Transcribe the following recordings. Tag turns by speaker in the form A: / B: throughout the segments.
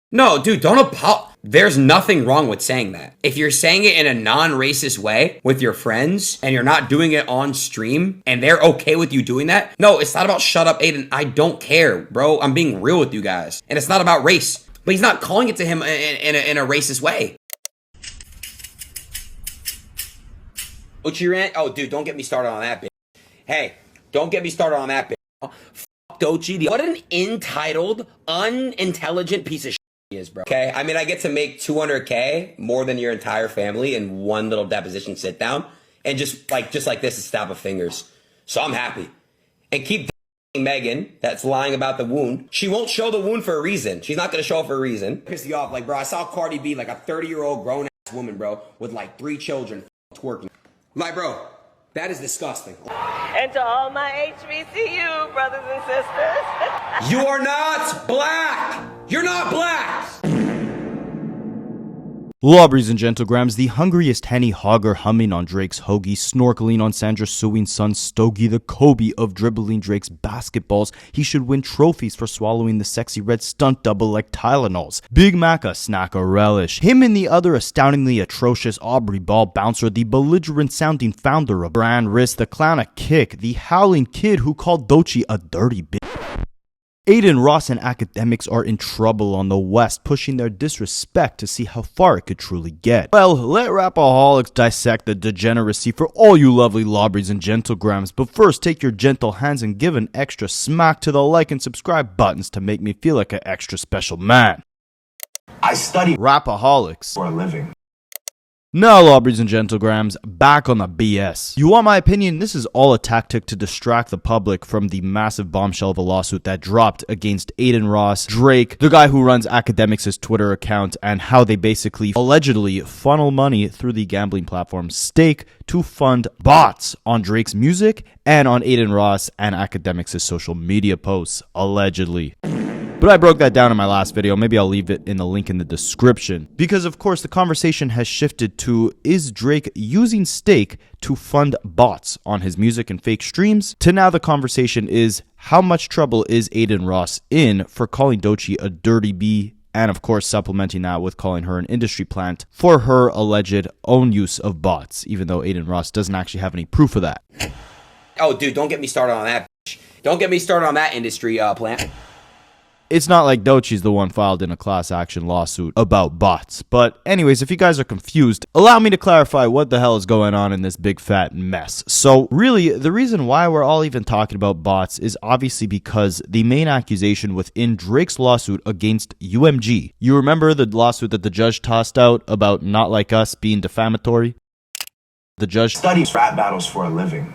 A: No, dude, don't apologize. There's nothing wrong with saying that. If you're saying it in a non-racist way with your friends and you're not doing it on stream and they're okay with you doing that, no, it's not about shut up, Adin. I don't care, bro. I'm being real with you guys. And it's not about race. But he's not calling it to him in a racist way. Uchi oh, dude, don't get me started on that, bitch. Hey, don't get me started on that, bitch. Fuck Dochi. What an entitled, unintelligent piece of shit he is, bro. Okay, I mean, I get to make 200K more than your entire family in one little deposition sit down, and just like this, a snap of fingers. So I'm happy. And keep Megan, that's lying about the wound. She won't show the wound for a reason. She's not gonna show it for a reason. Piss you off, like, bro. I saw Carti be like a 30-year-old grown-ass woman, bro, with like 3 children, twerking. Like, bro, that is disgusting.
B: And to all my HBCU brothers and sisters.
A: You are not black! You're not black!
C: Lobbies and gentlegrams, the hungriest henny hogger humming on Drake's hoagie, snorkeling on Sandra suing son Stogie, the Kobe of dribbling Drake's basketballs. He should win trophies for swallowing the sexy red stunt double like Tylenols. Big Mac a snack a relish. Him and the other astoundingly atrocious Aubrey Ball bouncer, the belligerent sounding founder of Brand Wrist, the clown a kick, the howling kid who called Dochi a dirty bitch. Adin, Ross, and Akademiks are in trouble on the West, pushing their disrespect to see how far it could truly get. Well, let Rapaholics dissect the degeneracy for all you lovely lobbies and gentlegrams, but first take your gentle hands and give an extra smack to the like and subscribe buttons to make me feel like an extra special man.
D: I study
C: Rapaholics
D: for a living.
C: Now, lobbies and gentlegrams, back on the BS. You want my opinion? This is all a tactic to distract the public from the massive bombshell of a lawsuit that dropped against Adin Ross, Drake, the guy who runs Akademiks' Twitter account, and how they basically allegedly funnel money through the gambling platform Stake to fund bots on Drake's music and on Adin Ross and Akademiks' social media posts, allegedly. But I broke that down in my last video. Maybe I'll leave it in the link in the description. Because of course the conversation has shifted to, is Drake using Stake to fund bots on his music and fake streams? To now the conversation is, how much trouble is Adin Ross in for calling Dochi a dirty bee? And of course supplementing that with calling her an industry plant for her alleged own use of bots, even though Adin Ross doesn't actually have any proof of that.
A: Oh, dude, don't get me started on that, bitch. Don't get me started on that industry plant.
C: It's not like Dochi's the one filed in a class action lawsuit about bots. But anyways, if you guys are confused, allow me to clarify what the hell is going on in this big fat mess. So really, the reason why we're all even talking about bots is obviously because the main accusation within Drake's lawsuit against UMG. You remember the lawsuit that the judge tossed out about Not Like Us being defamatory? The judge
D: Studies rap battles for a living.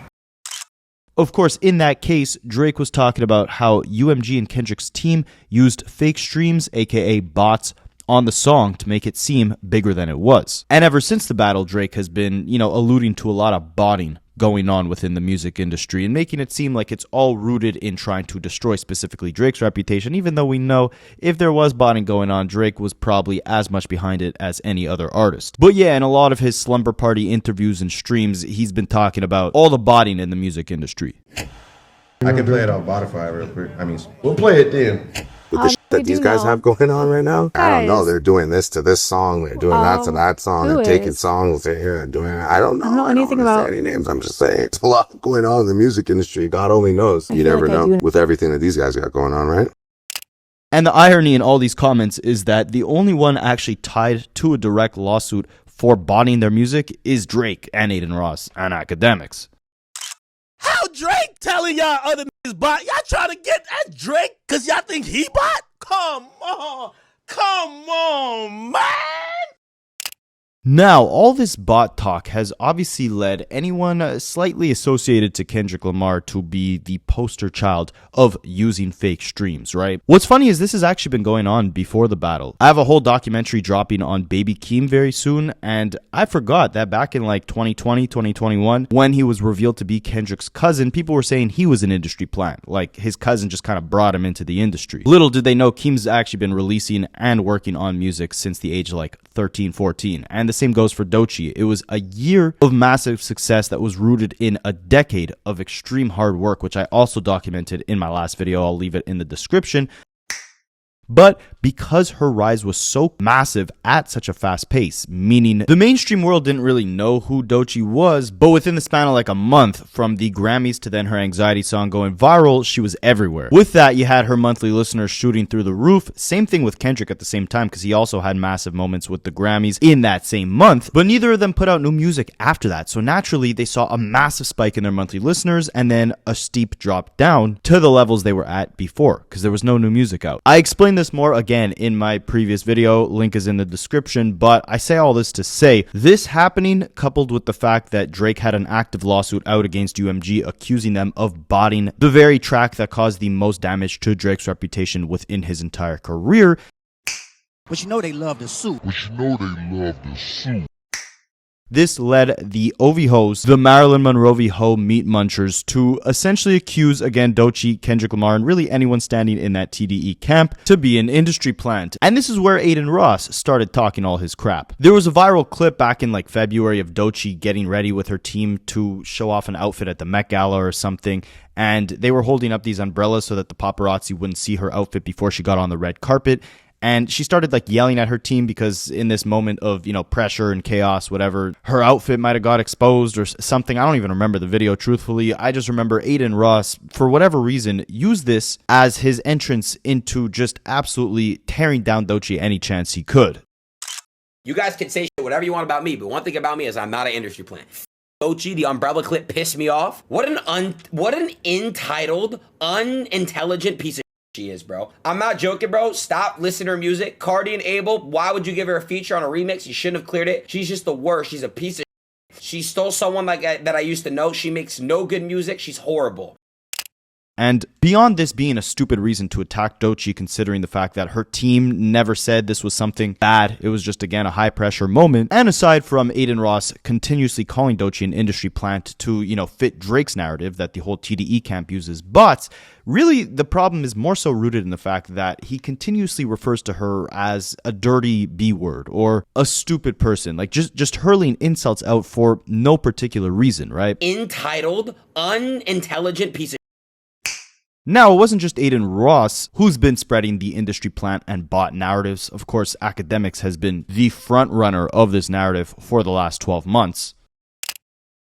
C: Of course, in that case, Drake was talking about how UMG and Kendrick's team used fake streams, aka bots, on the song to make it seem bigger than it was. And ever since the battle, Drake has been, alluding to a lot of botting going on within the music industry and making it seem like it's all rooted in trying to destroy specifically Drake's reputation, even though we know if there was botting going on, Drake was probably as much behind it as any other artist. But yeah, in a lot of his slumber party interviews and streams, he's been talking about all the botting in the music industry.
E: I can play it on Spotify real quick. I mean, we'll play it then.
F: With the shit that these guys have going on right now, I don't know. They're doing this to this song. They're doing that to that song. They're taking songs. They're doing. I don't know.
G: I don't know anything about
F: any names. I'm just saying, it's a lot going on in the music industry. God only knows. You never know with everything that these guys got going on, right?
C: And the irony in all these comments is that the only one actually tied to a direct lawsuit for botting their music is Drake and Adin Ross and Akademiks.
H: How Drake telling y'all other niggas bot? Y'all trying to get at Drake because y'all think he bot? Come on, man.
C: Now, all this bot talk has obviously led anyone slightly associated to Kendrick Lamar to be the poster child of using fake streams, right? What's funny is this has actually been going on before the battle. I have a whole documentary dropping on Baby Keem very soon, and I forgot that back in like 2020, 2021, when he was revealed to be Kendrick's cousin, people were saying he was an industry plant. Like, his cousin just kind of brought him into the industry. Little did they know Keem's actually been releasing and working on music since the age of like 13, 14, and the same goes for Dochi. It was a year of massive success that was rooted in a decade of extreme hard work, which I also documented in my last video. I'll leave it in the description. But because her rise was so massive at such a fast pace, meaning the mainstream world didn't really know who Doechii was, but within the span of like a month, from the Grammys to then her Anxiety song going viral, she was everywhere. With that, you had her monthly listeners shooting through the roof. Same thing with Kendrick at the same time, because he also had massive moments with the Grammys in that same month, but neither of them put out new music after that. So naturally, they saw a massive spike in their monthly listeners and then a steep drop down to the levels they were at before, because there was no new music out. I explained this more again in my previous video, link is in the description, but I say all this to say this happening, coupled with the fact that Drake had an active lawsuit out against UMG accusing them of botting the very track that caused the most damage to Drake's reputation within his entire career.
H: But you know they love the suit.
C: This led the Ovi hoes, the Marilyn Monroe ho meat munchers, to essentially accuse, again, Doechii, Kendrick Lamar, and really anyone standing in that TDE camp to be an industry plant. And this is where Adin Ross started talking all his crap. There was a viral clip back in like February of Doechii getting ready with her team to show off an outfit at the Met Gala or something, and they were holding up these umbrellas so that the paparazzi wouldn't see her outfit before she got on the red carpet. And she started like yelling at her team because in this moment of, you know, pressure and chaos, whatever, her outfit might have got exposed or something. I don't even remember the video, truthfully. I just remember Adin Ross, for whatever reason, used this as his entrance into just absolutely tearing down Doechii any chance he could.
A: You guys can say shit, whatever you want about me, but one thing about me is I'm not an industry plant. Doechii, the umbrella clip pissed me off. What an entitled, unintelligent piece of she is, bro. I'm not joking, bro. Stop listening to her music. Carti and Abel, why would you give her a feature on a remix? You shouldn't have cleared it. She's just the worst. She's a piece of shit. She stole someone like that I used to know. She makes no good music. She's horrible.
C: And beyond this being a stupid reason to attack Doechii, considering the fact that her team never said this was something bad, it was just, again, a high-pressure moment, and aside from Adin Ross continuously calling Doechii an industry plant to, you know, fit Drake's narrative that the whole TDE camp uses, but really the problem is more so rooted in the fact that he continuously refers to her as a dirty B-word or a stupid person, like just hurling insults out for no particular reason, right?
A: Entitled, unintelligent piece of
C: Now, it wasn't just Adin Ross who's been spreading the industry plant and bot narratives. Of course, Akademiks has been the front runner of this narrative for the last 12 months.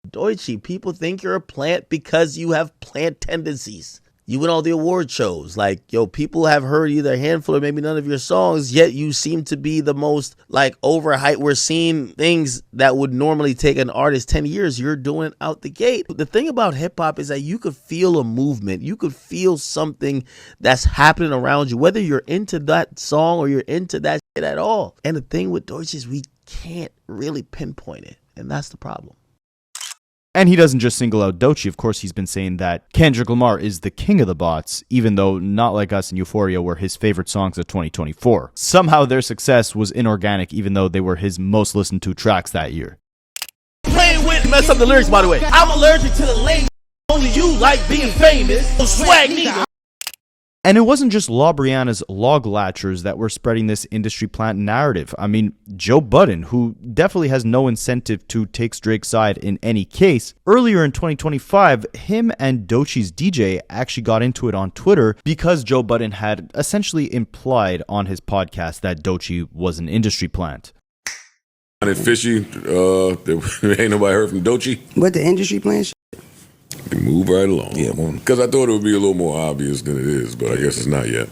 H: Doechii, people think you're a plant because you have plant tendencies. You win all the award shows. Like, yo, people have heard either a handful or maybe none of your songs, yet you seem to be the most, like, overhyped. We're seeing things that would normally take an artist 10 years. You're doing out the gate. The thing about hip-hop is that you could feel a movement. You could feel something that's happening around you, whether you're into that song or you're into that shit at all. And the thing with Doechii is we can't really pinpoint it, and that's the problem.
C: And he doesn't just single out Doechii. Of course, he's been saying that Kendrick Lamar is the king of the bots, even though Not Like Us and Euphoria were his favorite songs of 2024. Somehow their success was inorganic, even though they were his most listened to tracks that year.
H: Playing with mess up the lyrics, by the way. I'm allergic to the lame. Only you like being famous. Swag nigga.
C: And it wasn't just La Brianna's log latchers that were spreading this industry plant narrative. I mean, Joe Budden, who definitely has no incentive to take Drake's side in any case, earlier in 2025, him and Doechii's DJ actually got into it on Twitter because Joe Budden had essentially implied on his podcast that Doechii was an industry plant.
G: It's fishy. Ain't nobody heard from Doechii.
I: What, the industry plant?
G: Move right along. Yeah, because I thought it would be a little more obvious than it is, but I guess it's not yet.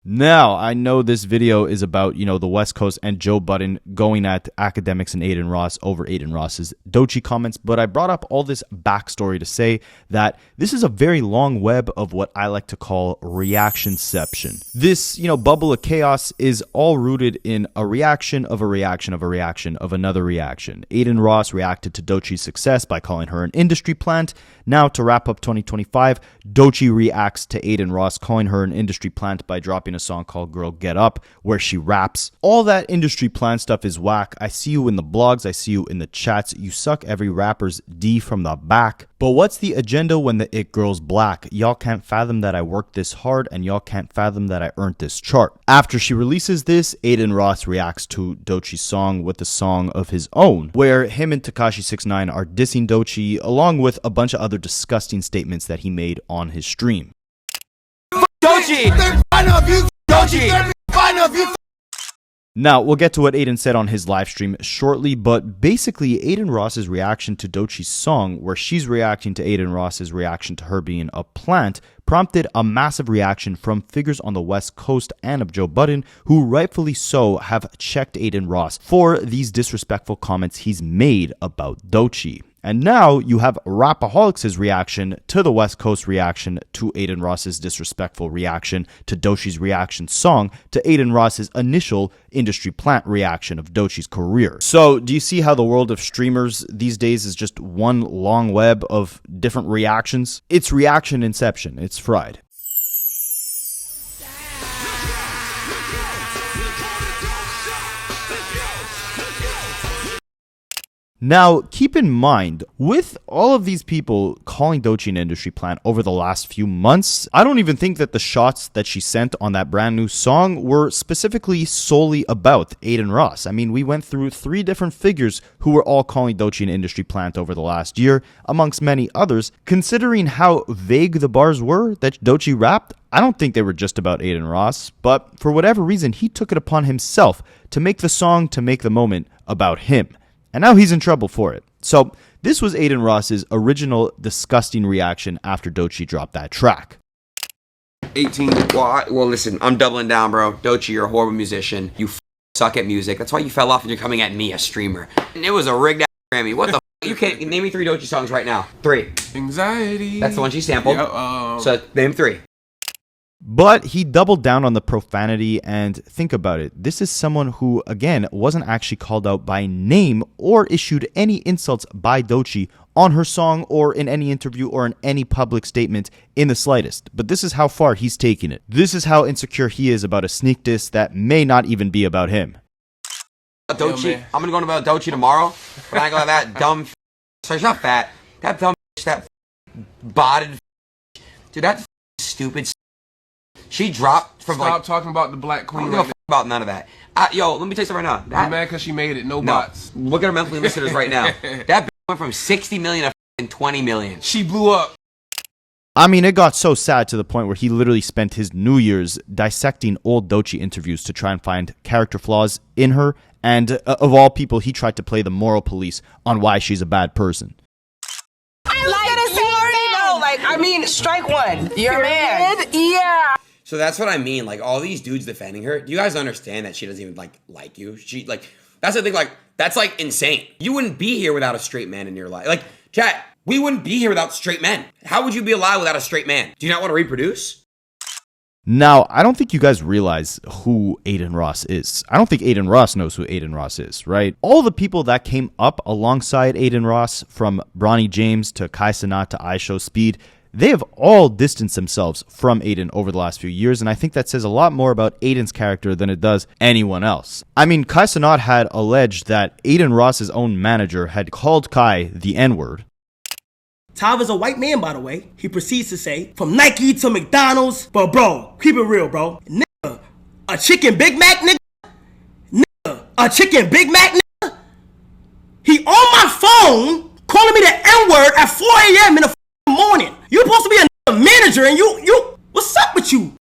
C: Now, I know this video is about, you know, the West Coast and Joe Budden going at Akademiks and Adin Ross over Adin Ross's Doechii comments, but I brought up all this backstory to say that this is a very long web of what I like to call reactionception. This, you know, bubble of chaos is all rooted in a reaction of a reaction of a reaction of another reaction. Adin Ross reacted to Doechii's success by calling her an industry plant. Now, to wrap up 2025, Doechii reacts to Adin Ross calling her an industry plant by dropping a song called Girl Get Up, where she raps. All that industry plant stuff is whack. I see you in the blogs, I see you in the chats. You suck every rapper's D from the back. But what's the agenda when the it girl's black? Y'all can't fathom that I worked this hard, and y'all can't fathom that I earned this chart. After she releases this, Adin Ross reacts to Doechii's song with a song of his own, where him and Tekashi 6ix9ine are dissing Doechii, along with a bunch of other disgusting statements that he made on his stream.
I: Doechii!
A: Doechii.
C: Now, we'll get to what Adin said on his live stream shortly, but basically, Adin Ross's reaction to Doechii's song, where she's reacting to Adin Ross's reaction to her being a plant, prompted a massive reaction from figures on the West Coast and of Joe Budden, who rightfully so have checked Adin Ross for these disrespectful comments he's made about Doechii. And now you have Rapaholics' reaction to the West Coast reaction to Adin Ross's disrespectful reaction to Doechii's reaction song to Adin Ross's initial industry plant reaction of Doechii's career. So do you see how the world of streamers these days is just one long web of different reactions? It's reaction inception. It's fried. Now, keep in mind, with all of these people calling Doechii an industry plant over the last few months, I don't even think that the shots that she sent on that brand new song were specifically solely about Adin Ross. I mean, we went through 3 different figures who were all calling Doechii an industry plant over the last year, amongst many others. Considering how vague the bars were that Doechii rapped, I don't think they were just about Adin Ross, but for whatever reason, he took it upon himself to make the song, to make the moment about him. And now he's in trouble for it. So this was Adin Ross's original disgusting reaction after Doechii dropped that track.
A: 18. Well, listen, I'm doubling down, bro. Doechii, you're a horrible musician. You suck at music. That's why you fell off and you're coming at me, a streamer. And it was a rigged ass Grammy. What the You can't name me 3 Doechii songs right now. 3.
I: Anxiety.
A: That's the one she sampled.
I: Yeah,
A: so name 3.
C: But he doubled down on the profanity, and think about it. This is someone who, again, wasn't actually called out by name or issued any insults by Doechii on her song or in any interview or in any public statement in the slightest. But this is how far he's taking it. This is how insecure he is about a sneak diss that may not even be about him.
A: Doechii, I'm gonna go about Doechii tomorrow, but I ain't gonna have that dumb so she's not fat. That dumb that botted dude, that stupid she dropped from
I: Stop talking about the black queen.
A: I don't give a f about none of that. Yo, let me tell you something right now.
I: I'm mad because she made it. No bots.
A: Look at her monthly listeners right now. That went from 60 million to 20 million.
I: She blew up.
C: I mean, it got so sad to the point where he literally spent his New Year's dissecting old Doechii interviews to try and find character flaws in her. And of all people, he tried to play the moral police on why she's a bad person.
B: I mean, strike one. You're mad. Yeah.
A: So that's what I mean. Like, all these dudes defending her. Do you guys understand that she doesn't even like you? She that's the thing. Like, that's like insane. You wouldn't be here without a straight man in your life. Like, chat, we wouldn't be here without straight men. How would you be alive without a straight man? Do you not want to reproduce?
C: Now, I don't think you guys realize who Adin Ross is. I don't think Adin Ross knows who Adin Ross is, right? All the people that came up alongside Adin Ross, from Bronny James to Kai Cenat to IShowSpeed, they have all distanced themselves from Adin over the last few years, and I think that says a lot more about Adin's character than it does anyone else. I mean, Kai Cenat had alleged that Adin Ross's own manager had called Kai the N-word.
J: Tav is a white man, by the way. He proceeds to say, from Nike to McDonald's, but bro, keep it real, bro. Nigga, a chicken Big Mac, nigga? Nigga, a chicken Big Mac, nigga? He on my phone calling me the N-word at 4 a.m. in the morning. You supposed to be a manager and you, what's up with you?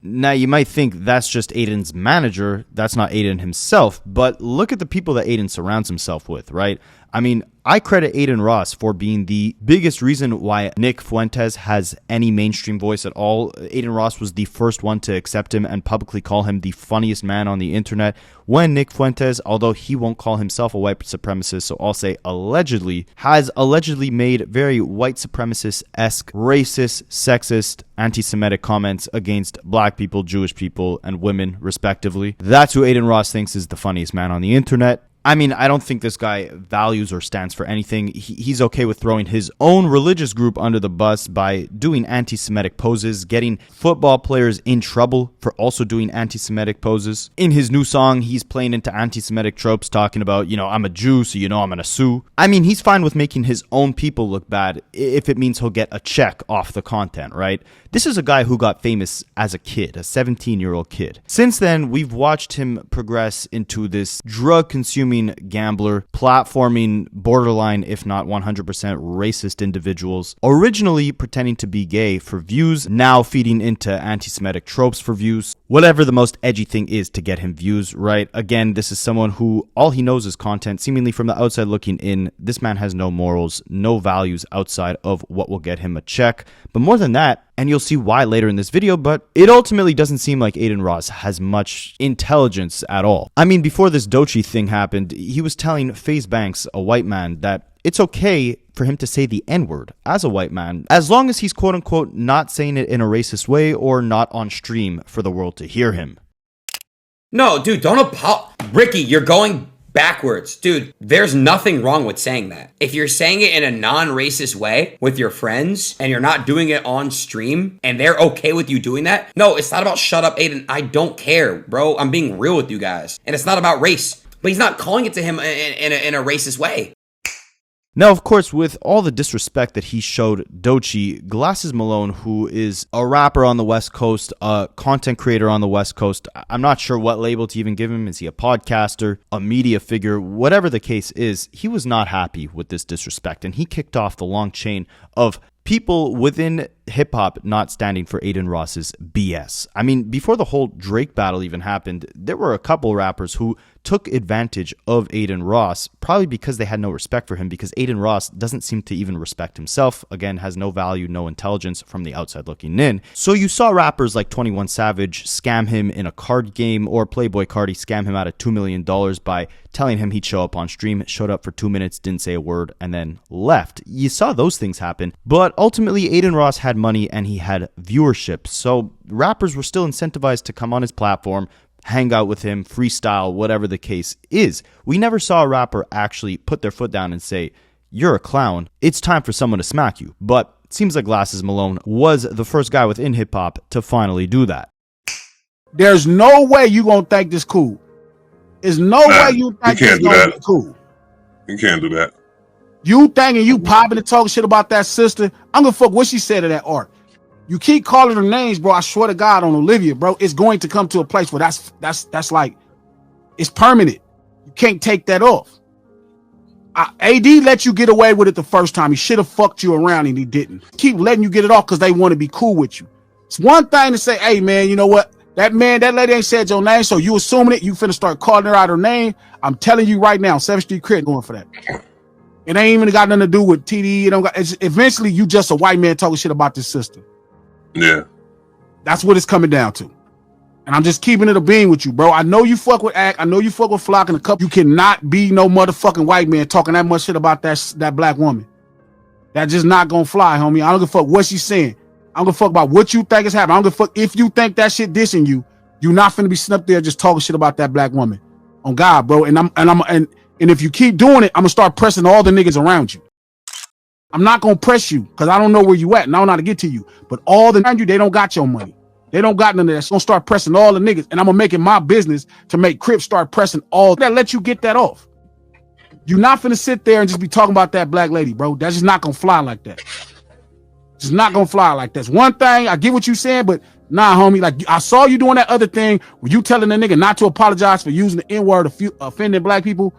C: Now, you might think that's just Adin's manager. That's not Adin himself. But look at the people that Adin surrounds himself with, right? I mean, I credit Adin Ross for being the biggest reason why Nick Fuentes has any mainstream voice at all. Adin Ross was the first one to accept him and publicly call him the funniest man on the internet. When Nick Fuentes, although he won't call himself a white supremacist, so I'll say allegedly, has allegedly made very white supremacist-esque, racist, sexist, anti-Semitic comments against black people, Jewish people, and women, respectively. That's who Adin Ross thinks is the funniest man on the internet. I mean, I don't think this guy values or stands for anything. He's okay with throwing his own religious group under the bus by doing anti-Semitic poses, getting football players in trouble for also doing anti-Semitic poses. In his new song, he's playing into anti-Semitic tropes, talking about, you know, I'm a Jew, so you know I'm gonna sue. I mean, he's fine with making his own people look bad if it means he'll get a check off the content, right? This is a guy who got famous as a kid, a 17-year-old kid. Since then, we've watched him progress into this drug-consuming gambler, platforming borderline, if not 100% racist individuals, originally pretending to be gay for views, now feeding into anti-Semitic tropes for views. whatever the most edgy thing is to get him views, right? Again, this is someone who all he knows is content. Seemingly from the outside looking in, this man has no morals, no values outside of what will get him a check. But more than that, and you'll see why later in this video, but it ultimately doesn't seem like Adin Ross has much intelligence at all. I mean, before this Doechii thing happened, he was telling FaZe Banks, a white man, that it's okay for him to say the N-word as a white man, as long as he's quote-unquote not saying it in a racist way or not on stream for the world to hear him.
A: No, dude, don't Ricky, you're going backwards. Dude, there's nothing wrong with saying that. If you're saying it in a non-racist way with your friends and you're not doing it on stream and they're okay with you doing that, no, it's not about shut up, Adin. I don't care, bro. I'm being real with you guys. And it's not about race. But he's not calling it to him in a racist way.
C: Now, of course, with all the disrespect that he showed Doechii, Glasses Malone, who is a rapper on the West Coast, a content creator on the West Coast, I'm not sure what label to even give him. Is he a podcaster, a media figure? Whatever the case is, he was not happy with this disrespect, and he kicked off the long chain of people within hip-hop not standing for Adin Ross's BS. I mean, before the whole Drake battle even happened, there were a couple rappers who took advantage of Adin Ross, probably because they had no respect for him, because Adin Ross doesn't seem to even respect himself, again, has no value, no intelligence from the outside looking in. So you saw rappers like 21 Savage scam him in a card game, or Playboi Carti scam him out of $2 million by telling him he'd show up on stream, showed up for 2 minutes, didn't say a word, and then left. You saw those things happen, but ultimately Adin Ross had money and he had viewership, so rappers were still incentivized to come on his platform, hang out with him, freestyle, whatever the case is. We never saw a rapper actually put their foot down and say, you're a clown, it's time for someone to smack you. But it seems like Glasses Malone was the first guy within hip-hop to finally do that.
K: There's no way you gonna think this cool. There's no way you think this gonna be cool.
G: You can't do that.
K: You thinking you popping and talking shit about that sister, I'm gonna fuck what she said to that art. You keep calling her names, bro. I swear to God on Olivia, bro, it's going to come to a place where that's like, it's permanent. You can't take that off. AD let you get away with it the first time. He should have fucked you around and he didn't. Keep letting you get it off because they want to be cool with you. It's one thing to say, hey man, you know what? That lady ain't said your name, so you assuming it, you finna start calling her out her name. I'm telling you right now, 7th Street Crit going for that. It ain't even got nothing to do with TDE. Eventually, you just a white man talking shit about this sister.
G: Yeah.
K: That's what it's coming down to. And I'm just keeping it a beam with you, bro. I know you fuck with Act. I know you fuck with Flock and a couple. You cannot be no motherfucking white man talking that much shit about that black woman. That just not gonna fly, homie. I don't give a fuck what she's saying. I don't give a fuck about what you think is happening. I don't give a fuck if you think that shit dissing you. You not finna be sitting up there just talking shit about that black woman. On God, bro. And if you keep doing it, I'm gonna start pressing all the niggas around you. I'm not gonna press you because I don't know where you at and I don't know how to get to you. But all the around you, they don't got your money. They don't got none of that. So I'm gonna start pressing all the niggas, and I'm gonna make it my business to make Crips start pressing all that. Let you get that off. You're not finna sit there and just be talking about that black lady, bro. That's just not gonna fly like that. Just not gonna fly like that. It's one thing, I get what you saying, but nah, homie. Like I saw you doing that other thing where you telling the nigga not to apologize for using the N-word offending black people.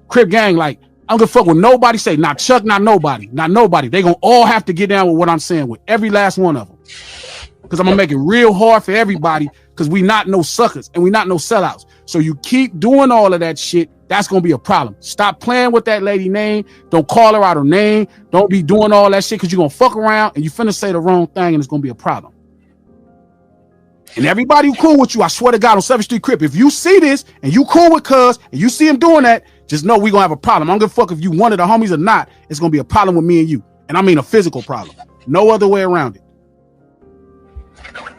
K: Crip gang, like, I don't give a fuck what nobody say. Not Chuck, not nobody. Not nobody. They gonna all have to get down with what I'm saying with every last one of them. Because I'm gonna make it real hard for everybody because we not no suckers and we not no sellouts. So you keep doing all of that shit, that's gonna be a problem. Stop playing with that lady name. Don't call her out her name. Don't be doing all that shit because you're gonna fuck around and you finna say the wrong thing and it's gonna be a problem. And everybody who cool with you, I swear to God on 7th Street Crip, if you see this and you cool with cuz and you see him doing that, just know we gonna have a problem. I don't give a fuck if you one of the homies or not. It's gonna be a problem with me and you. And I mean a physical problem. No other way around it.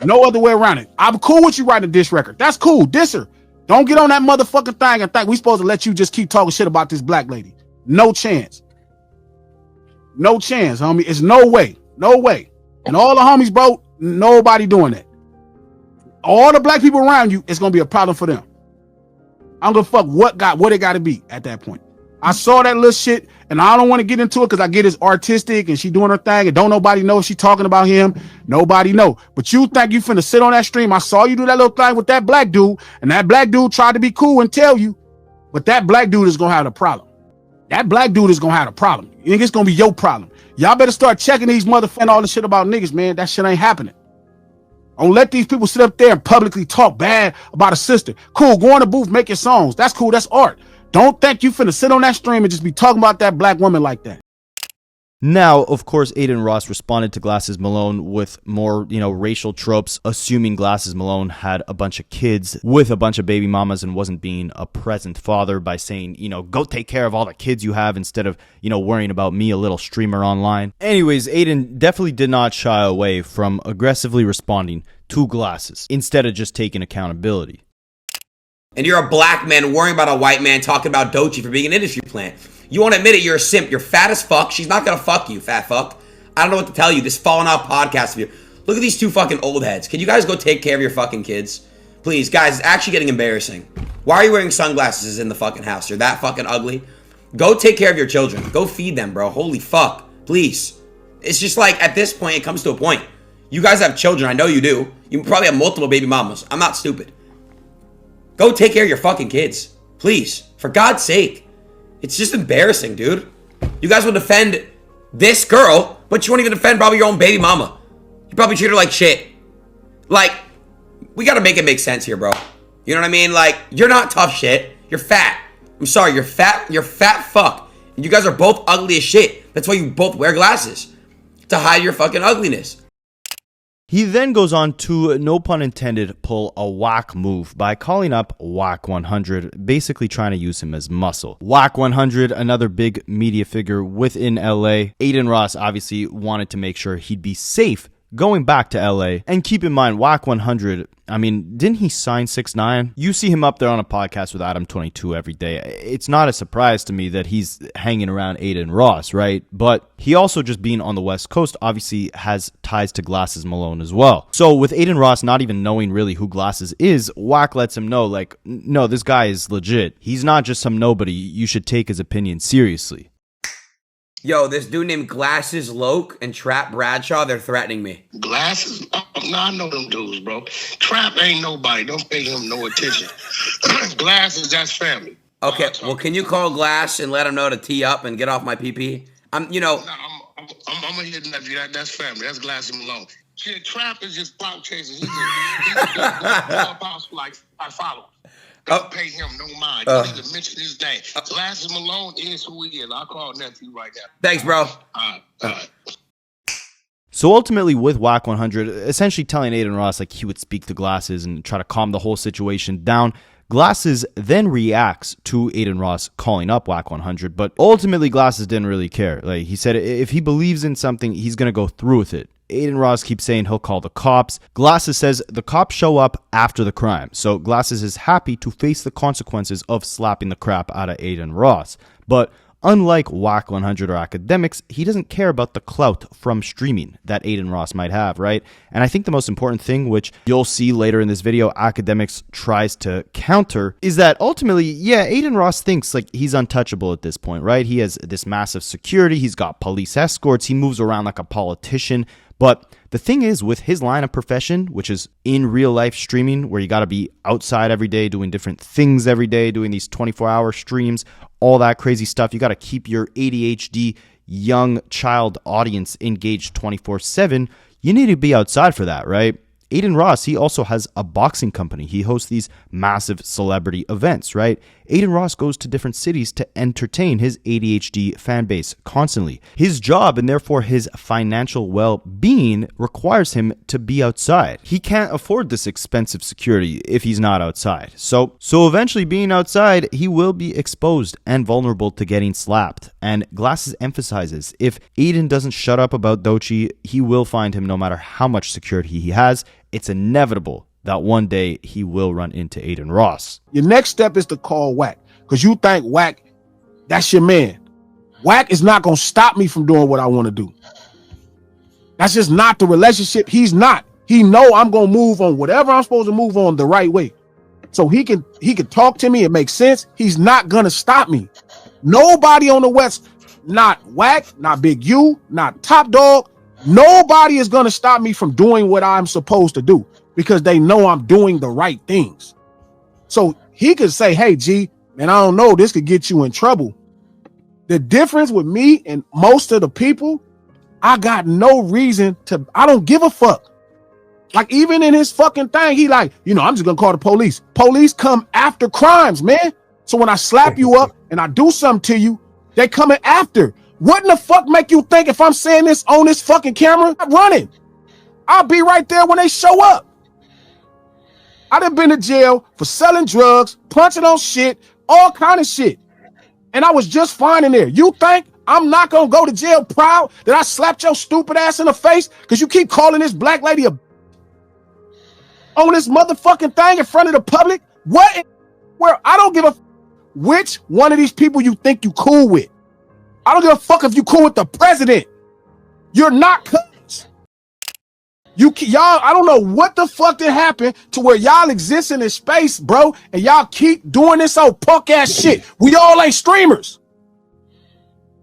K: No other way around it. I'm cool with you writing a diss record. That's cool. Diss her. Don't get on that motherfucking thing and think we supposed to let you just keep talking shit about this black lady. No chance. No chance, homie. It's no way. No way. And all the homies, bro, nobody doing that. All the black people around you, it's gonna be a problem for them. I don't give a fuck what it gotta be at that point. I saw that little shit and I don't want to get into it because I get it's artistic and she doing her thing and don't nobody know if she talking about him. Nobody know. But you think you finna sit on that stream. I saw you do that little thing with that black dude and that black dude tried to be cool and tell you, but that black dude is gonna have a problem. That black dude is gonna have a problem. You think it's gonna be your problem. Y'all better start checking these motherfuckers all the shit about niggas, man. That shit ain't happening. Don't let these people sit up there and publicly talk bad about a sister. Cool, go on the booth, make your songs. That's cool, that's art. Don't think you finna sit on that stream and just be talking about that black woman like that.
C: Now, of course, Adin Ross responded to Glasses Malone with more, racial tropes, assuming Glasses Malone had a bunch of kids with a bunch of baby mamas and wasn't being a present father by saying, go take care of all the kids you have instead of, worrying about me, a little streamer online. Anyways, Adin definitely did not shy away from aggressively responding to Glasses instead of just taking accountability.
A: And you're a black man worrying about a white man talking about Doechii for being an industry plant. You won't admit it, you're a simp. You're fat as fuck. She's not gonna fuck you, fat fuck. I don't know what to tell you. This falling off podcast of you. Look at these two fucking old heads. Can you guys go take care of your fucking kids? Please, guys, it's actually getting embarrassing. Why are you wearing sunglasses in the fucking house? You're that fucking ugly. Go take care of your children. Go feed them, bro. Holy fuck. Please. It's just like, at this point, it comes to a point. You guys have children. I know you do. You probably have multiple baby mamas. I'm not stupid. Go take care of your fucking kids. Please. For God's sake. It's just embarrassing, dude. You guys will defend this girl, but you won't even defend probably your own baby mama. You probably treat her like shit. Like, we gotta make it make sense here, bro. You know what I mean? Like, you're not tough shit. You're fat. I'm sorry, you're fat. You're fat fuck. And you guys are both ugly as shit. That's why you both wear glasses. To hide your fucking ugliness.
C: He then goes on to, no pun intended, pull a whack move by calling up Wack 100, basically trying to use him as muscle. Wack 100, another big media figure within LA. Adin Ross obviously wanted to make sure he'd be safe going back to LA. And keep in mind, Wack 100, I mean, didn't he sign 6ix9ine? You see him up there on a podcast with Adam 22 every day. It's not a surprise to me that he's hanging around Adin Ross, right? But he also, just being on the West Coast, obviously has ties to Glasses Malone as well. So with Adin Ross not even knowing really who Glasses is, Wack lets him know, like, no, this guy is legit. He's not just some nobody. You should take his opinion seriously.
A: Yo, this dude named Glasses Loke and Trap Bradshaw, they're threatening me.
L: Glasses? Oh, no, I know them dudes, bro. Trap ain't nobody. Don't pay him no attention. Glasses, that's family.
A: Okay, well, can you call Glass and let him know to tee up and get off my PP?
L: I'm a hidden nephew. That's family. That's Glasses Malone. Shit, Trap is just clout chasing. He's a boss for like 5 followers. Don't pay him no mind. Don't even mention his name. Glasses Malone is who he is. I'll call nephew right now.
A: Thanks, bro.
L: All right.
C: So ultimately with Wack 100, essentially telling Adin Ross like he would speak to Glasses and try to calm the whole situation down, Glasses then reacts to Adin Ross calling up Wack 100, but ultimately Glasses didn't really care. Like he said, if he believes in something, he's going to go through with it. Adin Ross keeps saying he'll call the cops. Glasses says the cops show up after the crime. So Glasses is happy to face the consequences of slapping the crap out of Adin Ross. But unlike Wack 100 or Akademiks, he doesn't care about the clout from streaming that Adin Ross might have, right? And I think the most important thing, which you'll see later in this video, Akademiks tries to counter, is that ultimately, yeah, Adin Ross thinks like he's untouchable at this point, right? He has this massive security, he's got police escorts, he moves around like a politician. But the thing is, with his line of profession, which is in real life streaming, where you got to be outside every day, doing different things every day, doing these 24-hour streams, all that crazy stuff, you got to keep your ADHD young child audience engaged 24/7. You need to be outside for that, right? Adin Ross, he also has a boxing company. He hosts these massive celebrity events, right? Adin Ross goes to different cities to entertain his ADHD fan base constantly. His job, and therefore his financial well-being, requires him to be outside. He can't afford this expensive security if he's not outside. So eventually, being outside, he will be exposed and vulnerable to getting slapped. And Glasses emphasizes, if Adin doesn't shut up about Doechii, he will find him no matter how much security he has. It's inevitable that one day he will run into Adin Ross.
K: Your next step is to call Wack, because you think Wack, that's your man. Wack is not going to stop me from doing what I want to do. That's just not the relationship. He's not. He know I'm going to move on whatever I'm supposed to move on the right way. So he can talk to me. It makes sense. He's not going to stop me. Nobody on the West, not Wack, not Big U, not Top Dog, nobody is going to stop me from doing what I'm supposed to do, because they know I'm doing the right things. So he could say, hey, G, man, I don't know, this could get you in trouble. The difference with me and most of the people, I got no reason to, I don't give a fuck. Like, even in his fucking thing, he like, I'm just gonna call the police. Police come after crimes, man. So when I slap you up and I do something to you, they coming after. What in the fuck make you think if I'm saying this on this fucking camera, I'm running? I'll be right there when they show up. I done been to jail for selling drugs, punching on shit, all kind of shit. And I was just fine in there. You think I'm not gonna go to jail proud that I slapped your stupid ass in the face because you keep calling this black lady a on this motherfucking thing in front of the public? What? Where I don't give a which one of these people you think you cool with. I don't give a fuck if you cool with the president. You're not cuz. Y'all, I don't know what the fuck that happened to where y'all exist in this space, bro, and y'all keep doing this old punk ass shit. We all ain't streamers.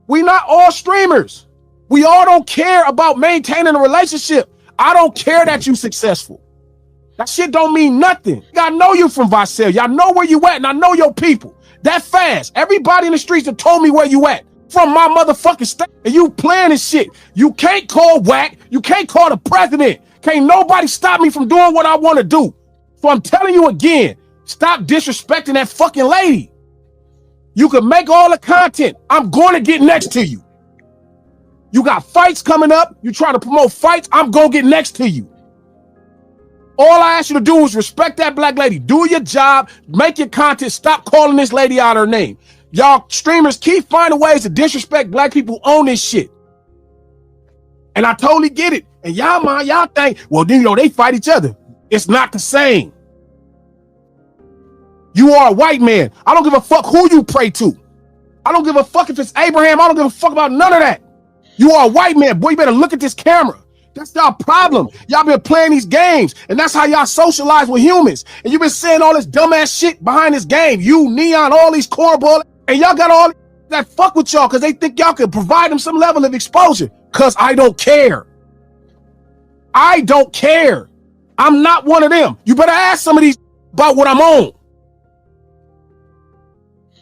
K: We not all streamers. We all don't care about maintaining a relationship. I don't care that you successful. That shit don't mean nothing. I know you from Visalia. Y'all know where you at, and I know your people. That fast. Everybody in the streets have told me where you at. From my motherfucking state. And you playing this shit. You can't call whack. You can't call the president. Can't nobody stop me from doing what I want to do. So I'm telling you again, stop disrespecting that fucking lady. You can make all the content. I'm going to get next to you. You got fights coming up. You try to promote fights. I'm going to get next to you. All I ask you to do is respect that black lady. Do your job. Make your content. Stop calling this lady out her name. Y'all streamers keep finding ways to disrespect black people on this shit. And I totally get it. And y'all think, well, they fight each other. It's not the same. You are a white man. I don't give a fuck who you pray to. I don't give a fuck if it's Abraham. I don't give a fuck about none of that. You are a white man. Boy, you better look at this camera. That's y'all problem. Y'all been playing these games, and that's how y'all socialize with humans. And you've been saying all this dumbass shit behind this game. You, Neon, all these cornball, and y'all got all that fuck with y'all because they think y'all can provide them some level of exposure. Because I don't care. I don't care. I'm not one of them. You better ask some of these about what I'm on.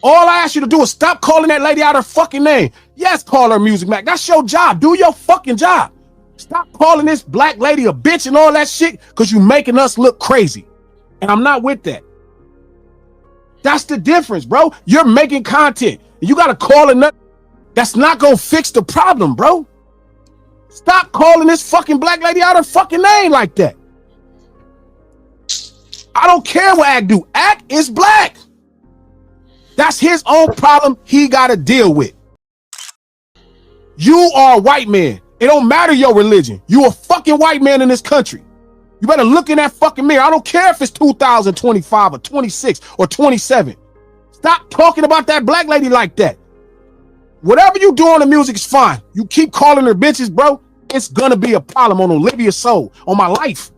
K: All I ask you to do is stop calling that lady out her fucking name. Yes, call her Music Mac. That's your job. Do your fucking job. Stop calling this black lady a bitch and all that shit because you making us look crazy. And I'm not with that. That's the difference, bro. You're making content. You got to call it nothing. That's not going to fix the problem, bro. Stop calling this fucking black lady out her fucking name like that. I don't care what Ak do. Ak is black. That's his own problem he got to deal with. You are a white man. It don't matter your religion. You a fucking white man in this country. You better look in that fucking mirror. I don't care if it's 2025 or 26 or 27. Stop talking about that black lady like that. Whatever you do on the music is fine. You keep calling her bitches, bro. It's gonna be a problem on Olivia's soul, on my life.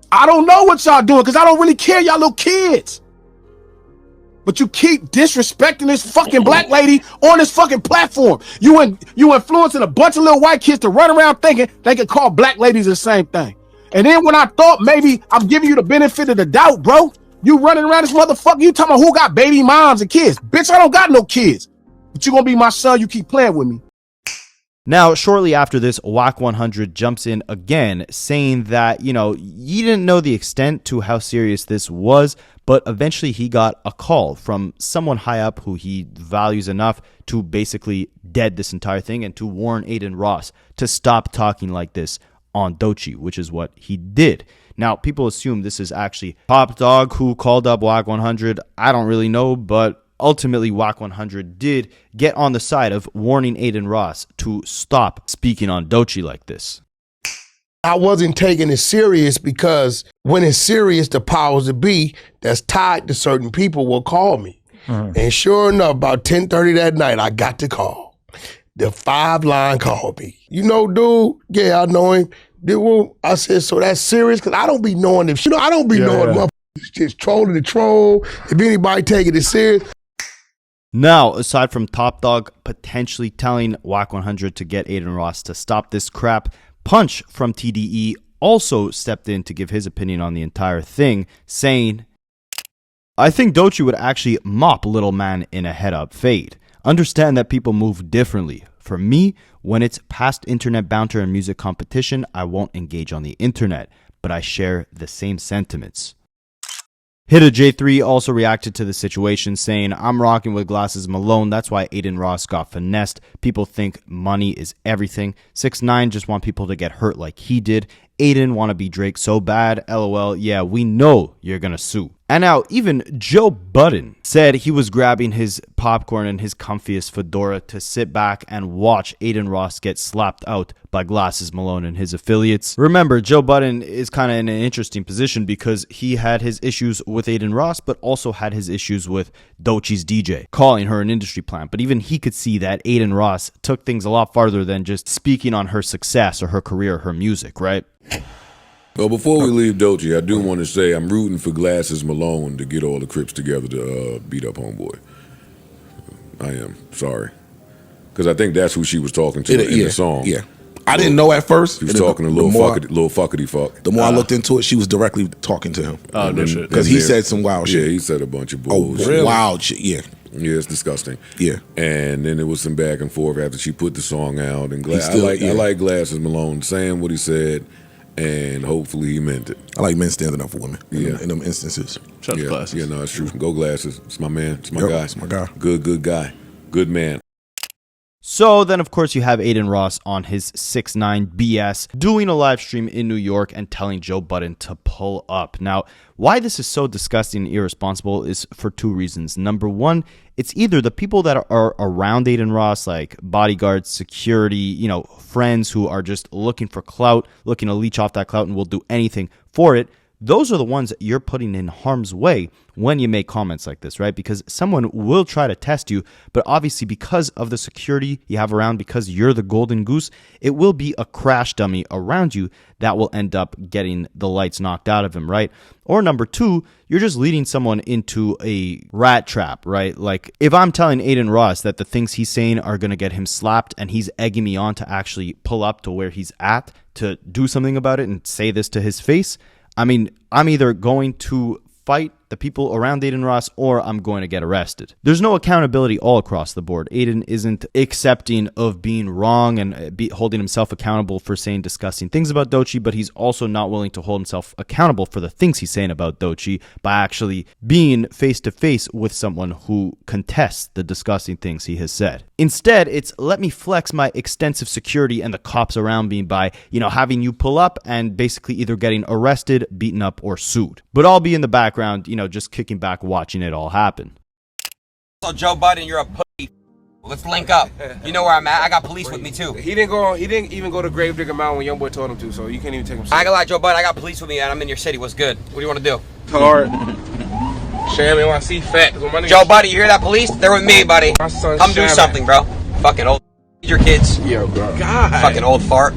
K: I don't know what y'all doing because I don't really care, y'all little kids. But you keep disrespecting this fucking black lady on this fucking platform. You influencing a bunch of little white kids to run around thinking they can call black ladies the same thing. And then when I thought maybe I'm giving you the benefit of the doubt, bro, you running around this motherfucker, you talking about who got baby moms and kids. Bitch, I don't got no kids. But you gonna be my son, you keep playing with me.
C: Now, shortly after this, Wack 100 jumps in again, saying that, you didn't know the extent to how serious this was, but eventually he got a call from someone high up who he values enough to basically dead this entire thing and to warn Adin Ross to stop talking like this on Doechii, which is what he did. Now, people assume this is actually Top Dogg who called up Wack 100. I don't really know, but ultimately, Wack 100 did get on the side of warning Adin Ross to stop speaking on Doechii like this.
M: I wasn't taking it serious because when it's serious, the powers that be that's tied to certain people will call me. And sure enough, about 10:30 that night, I got the call. The 5-line called me. Dude? Yeah, I know him. I said, so that's serious? Because I don't be knowing if, I don't be knowing motherfuckers just trolling the troll. If anybody taking it serious.
C: Now, aside from Top Dogg potentially telling Wack 100 to get Adin Ross to stop this crap, Punch from TDE also stepped in to give his opinion on the entire thing, saying, I think Doechii would actually mop Little Man in a head-up fade. Understand that people move differently. For me, when it's past internet banter and music competition, I won't engage on the internet, but I share the same sentiments. Hitter J3 also reacted to the situation, saying, I'm rocking with Glasses Malone. That's why Adin Ross got finessed. People think money is everything. 6ix9ine just want people to get hurt like he did. Adin want to be Drake so bad. LOL. Yeah, we know you're going to sue. And now even Joe Budden said he was grabbing his popcorn and his comfiest fedora to sit back and watch Adin Ross get slapped out by Glasses Malone and his affiliates. Remember, Joe Budden is kind of in an interesting position because he had his issues with Adin Ross, but also had his issues with Doechie's DJ, calling her an industry plant. But even he could see that Adin Ross took things a lot farther than just speaking on her success or her career, her music, right?
G: Well, before we leave Doechii, I do want to say I'm rooting for Glasses Malone to get all the Crips together to beat up Homeboy. I am. Sorry. Because I think that's who she was talking to in the song.
N: Yeah. I didn't know at first.
G: She was talking to little fuckity fuck.
N: The more I looked into it, she was directly talking to him.
G: Oh, no shit.
N: Because he said some wild shit.
G: Yeah, he said a bunch of bullshit.
N: Oh, really? Wild shit, yeah.
G: Yeah, it's disgusting.
N: Yeah.
G: And then there was some back and forth after she put the song out. And I like Glasses Malone saying what he said. And hopefully he meant it.
N: I like men standing up for women in them instances.
G: Shut the Glasses. Yeah, no, it's true. Go Glasses. It's my man. It's my guy.
N: It's my guy.
G: Good guy. Good man.
C: So then, of course, you have Adin Ross on his 6ix9ine BS doing a live stream in New York and telling Joe Budden to pull up. Now, why this is so disgusting and irresponsible is for two reasons. Number one, it's either the people that are around Adin Ross, like bodyguards, security, friends who are just looking for clout, looking to leech off that clout and will do anything for it. Those are the ones that you're putting in harm's way when you make comments like this, right? Because someone will try to test you, but obviously because of the security you have around, because you're the golden goose, it will be a crash dummy around you that will end up getting the lights knocked out of him, right? Or number two, you're just leading someone into a rat trap, right? Like if I'm telling Adin Ross that the things he's saying are going to get him slapped and he's egging me on to actually pull up to where he's at to do something about it and say this to his face, I mean, I'm either going to fight the people around Adin Ross or I'm going to get arrested. There's no accountability all across the board. Adin isn't accepting of being wrong and holding himself accountable for saying disgusting things about Doechii, but he's also not willing to hold himself accountable for the things he's saying about Doechii by actually being face to face with someone who contests the disgusting things he has said. Instead, it's let me flex my extensive security and the cops around me by, having you pull up and basically either getting arrested, beaten up, or sued. But I'll be in the background, just kicking back, watching it all happen.
A: So Joe Budden, you're a pussy. Let's link up. You know where I'm at. I got police with me too.
I: He didn't even go to Gravedigger Mountain when Youngboy told him to, so you can't even take him.
A: I ain't gonna lie, Joe Budden. I got police with me, and I'm in your city. What's good? What do you want to do?
I: Hard. Sham NYC fat.
A: Joe Budden, you hear that? Police? They're with me, buddy. Come do something, bro. Fucking old. Your kids.
I: Yo, bro. God.
A: Fucking old fart.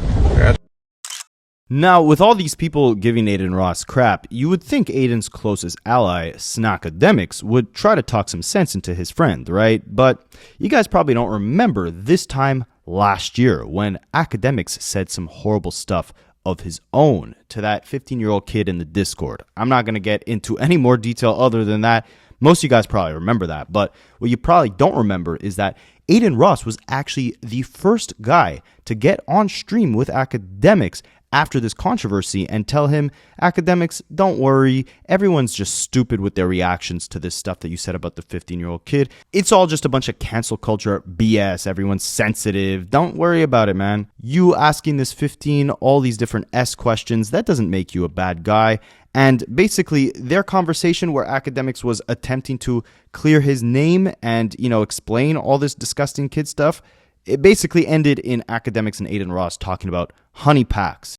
C: Now, with all these people giving Adin Ross crap, you would think Adin's closest ally, Akademiks, would try to talk some sense into his friend, right? But you guys probably don't remember this time last year when Akademiks said some horrible stuff of his own to that 15-year-old kid in the Discord. I'm not going to get into any more detail other than that. Most of you guys probably remember that, but what you probably don't remember is that Adin Ross was actually the first guy to get on stream with Akademiks after this controversy and tell him, Akademiks, don't worry, everyone's just stupid with their reactions to this stuff that you said about the 15-year-old kid. It's all just a bunch of cancel culture BS. Everyone's sensitive. Don't worry about it, man. You asking this 15 all these different S questions, that doesn't make you a bad guy. And basically, their conversation where Akademiks was attempting to clear his name and, explain all this disgusting kid stuff, it basically ended in Akademiks and Adin Ross talking about honey packs.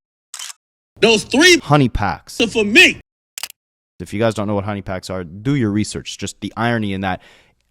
O: Those 3
C: honey packs
O: are for me.
C: If you guys don't know what honey packs are, do your research. Just the irony in that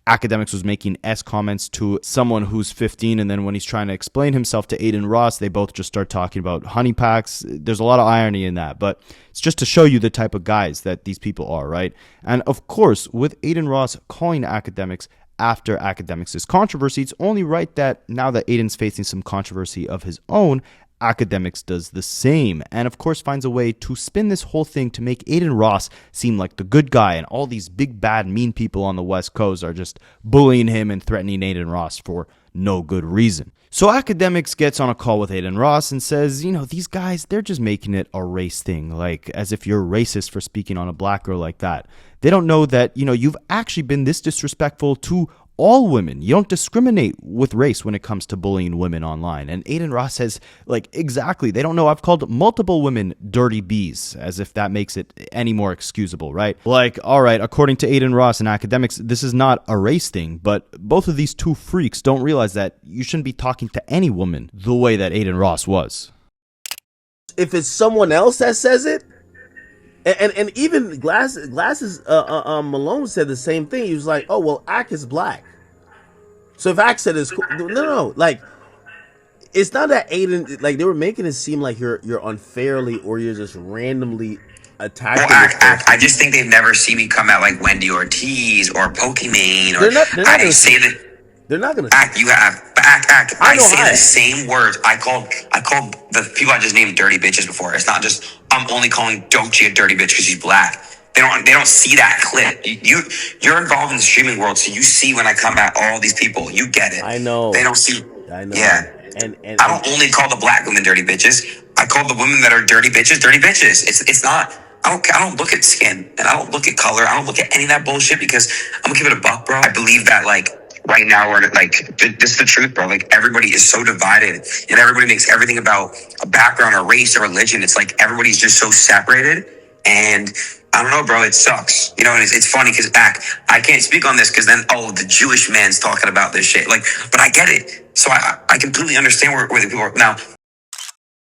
C: Akademiks was making S comments to someone who's 15, and then when he's trying to explain himself to Adin Ross, they both just start talking about honey packs. There's a lot of irony in that, but it's just to show you the type of guys that these people are, right? And of course, with Adin Ross calling Akademiks after Akademiks' controversy, it's only right that now that Adin's facing some controversy of his own, Akademiks does the same, and of course finds a way to spin this whole thing to make Adin Ross seem like the good guy, and all these big bad mean people on the West Coast are just bullying him and threatening Adin Ross for no good reason. So Akademiks gets on a call with Adin Ross and says, you know, these guys, they're just making it a race thing, like as if you're racist for speaking on a black girl like that. They don't know that, you know, you've actually been this disrespectful to all women. You don't discriminate with race when it comes to bullying women online. And Adin Ross says, like, exactly, they don't know I've called multiple women dirty bees, as if that makes it any more excusable, right? Like, all right, according to Adin Ross and Akademiks, this is not a race thing, but both of these two freaks don't realize that you shouldn't be talking to any woman the way that Adin Ross was.
H: If it's someone else that says it, and even Glasses Malone said the same thing. He was like, "Oh well, Ak is black." So if Ak said it's cool, no, like it's not that Adin, like they were making it seem like you're unfairly or you're just randomly attacking.
P: Well, Ak, I just think they've never seen me come out like Wendy Ortiz or Pokimane or I say that.
H: They're not gonna.
P: Ak, you have, but Ak. I say the same words. I called the people I just named dirty bitches before. It's not just I'm only calling Doechii a dirty bitch because she's black. They don't see that clip. You're involved in the streaming world, so you see when I come at all these people. You get it.
H: I know.
P: They don't see.
H: I know.
P: Yeah. And I don't only call the black women dirty bitches. I call the women that are dirty bitches dirty bitches. It's not. I don't look at skin and I don't look at color. I don't look at any of that bullshit because I'm gonna keep it a buck, bro. I believe that like. Right now, we're like, this is the truth, bro. Like, everybody is so divided, and everybody makes everything about a background or race or religion. It's like everybody's just so separated, and I don't know, bro. It sucks, you know. And it's funny because I can't speak on this because then the Jewish man's talking about this shit. Like, but I get it, so I completely understand where the people are now.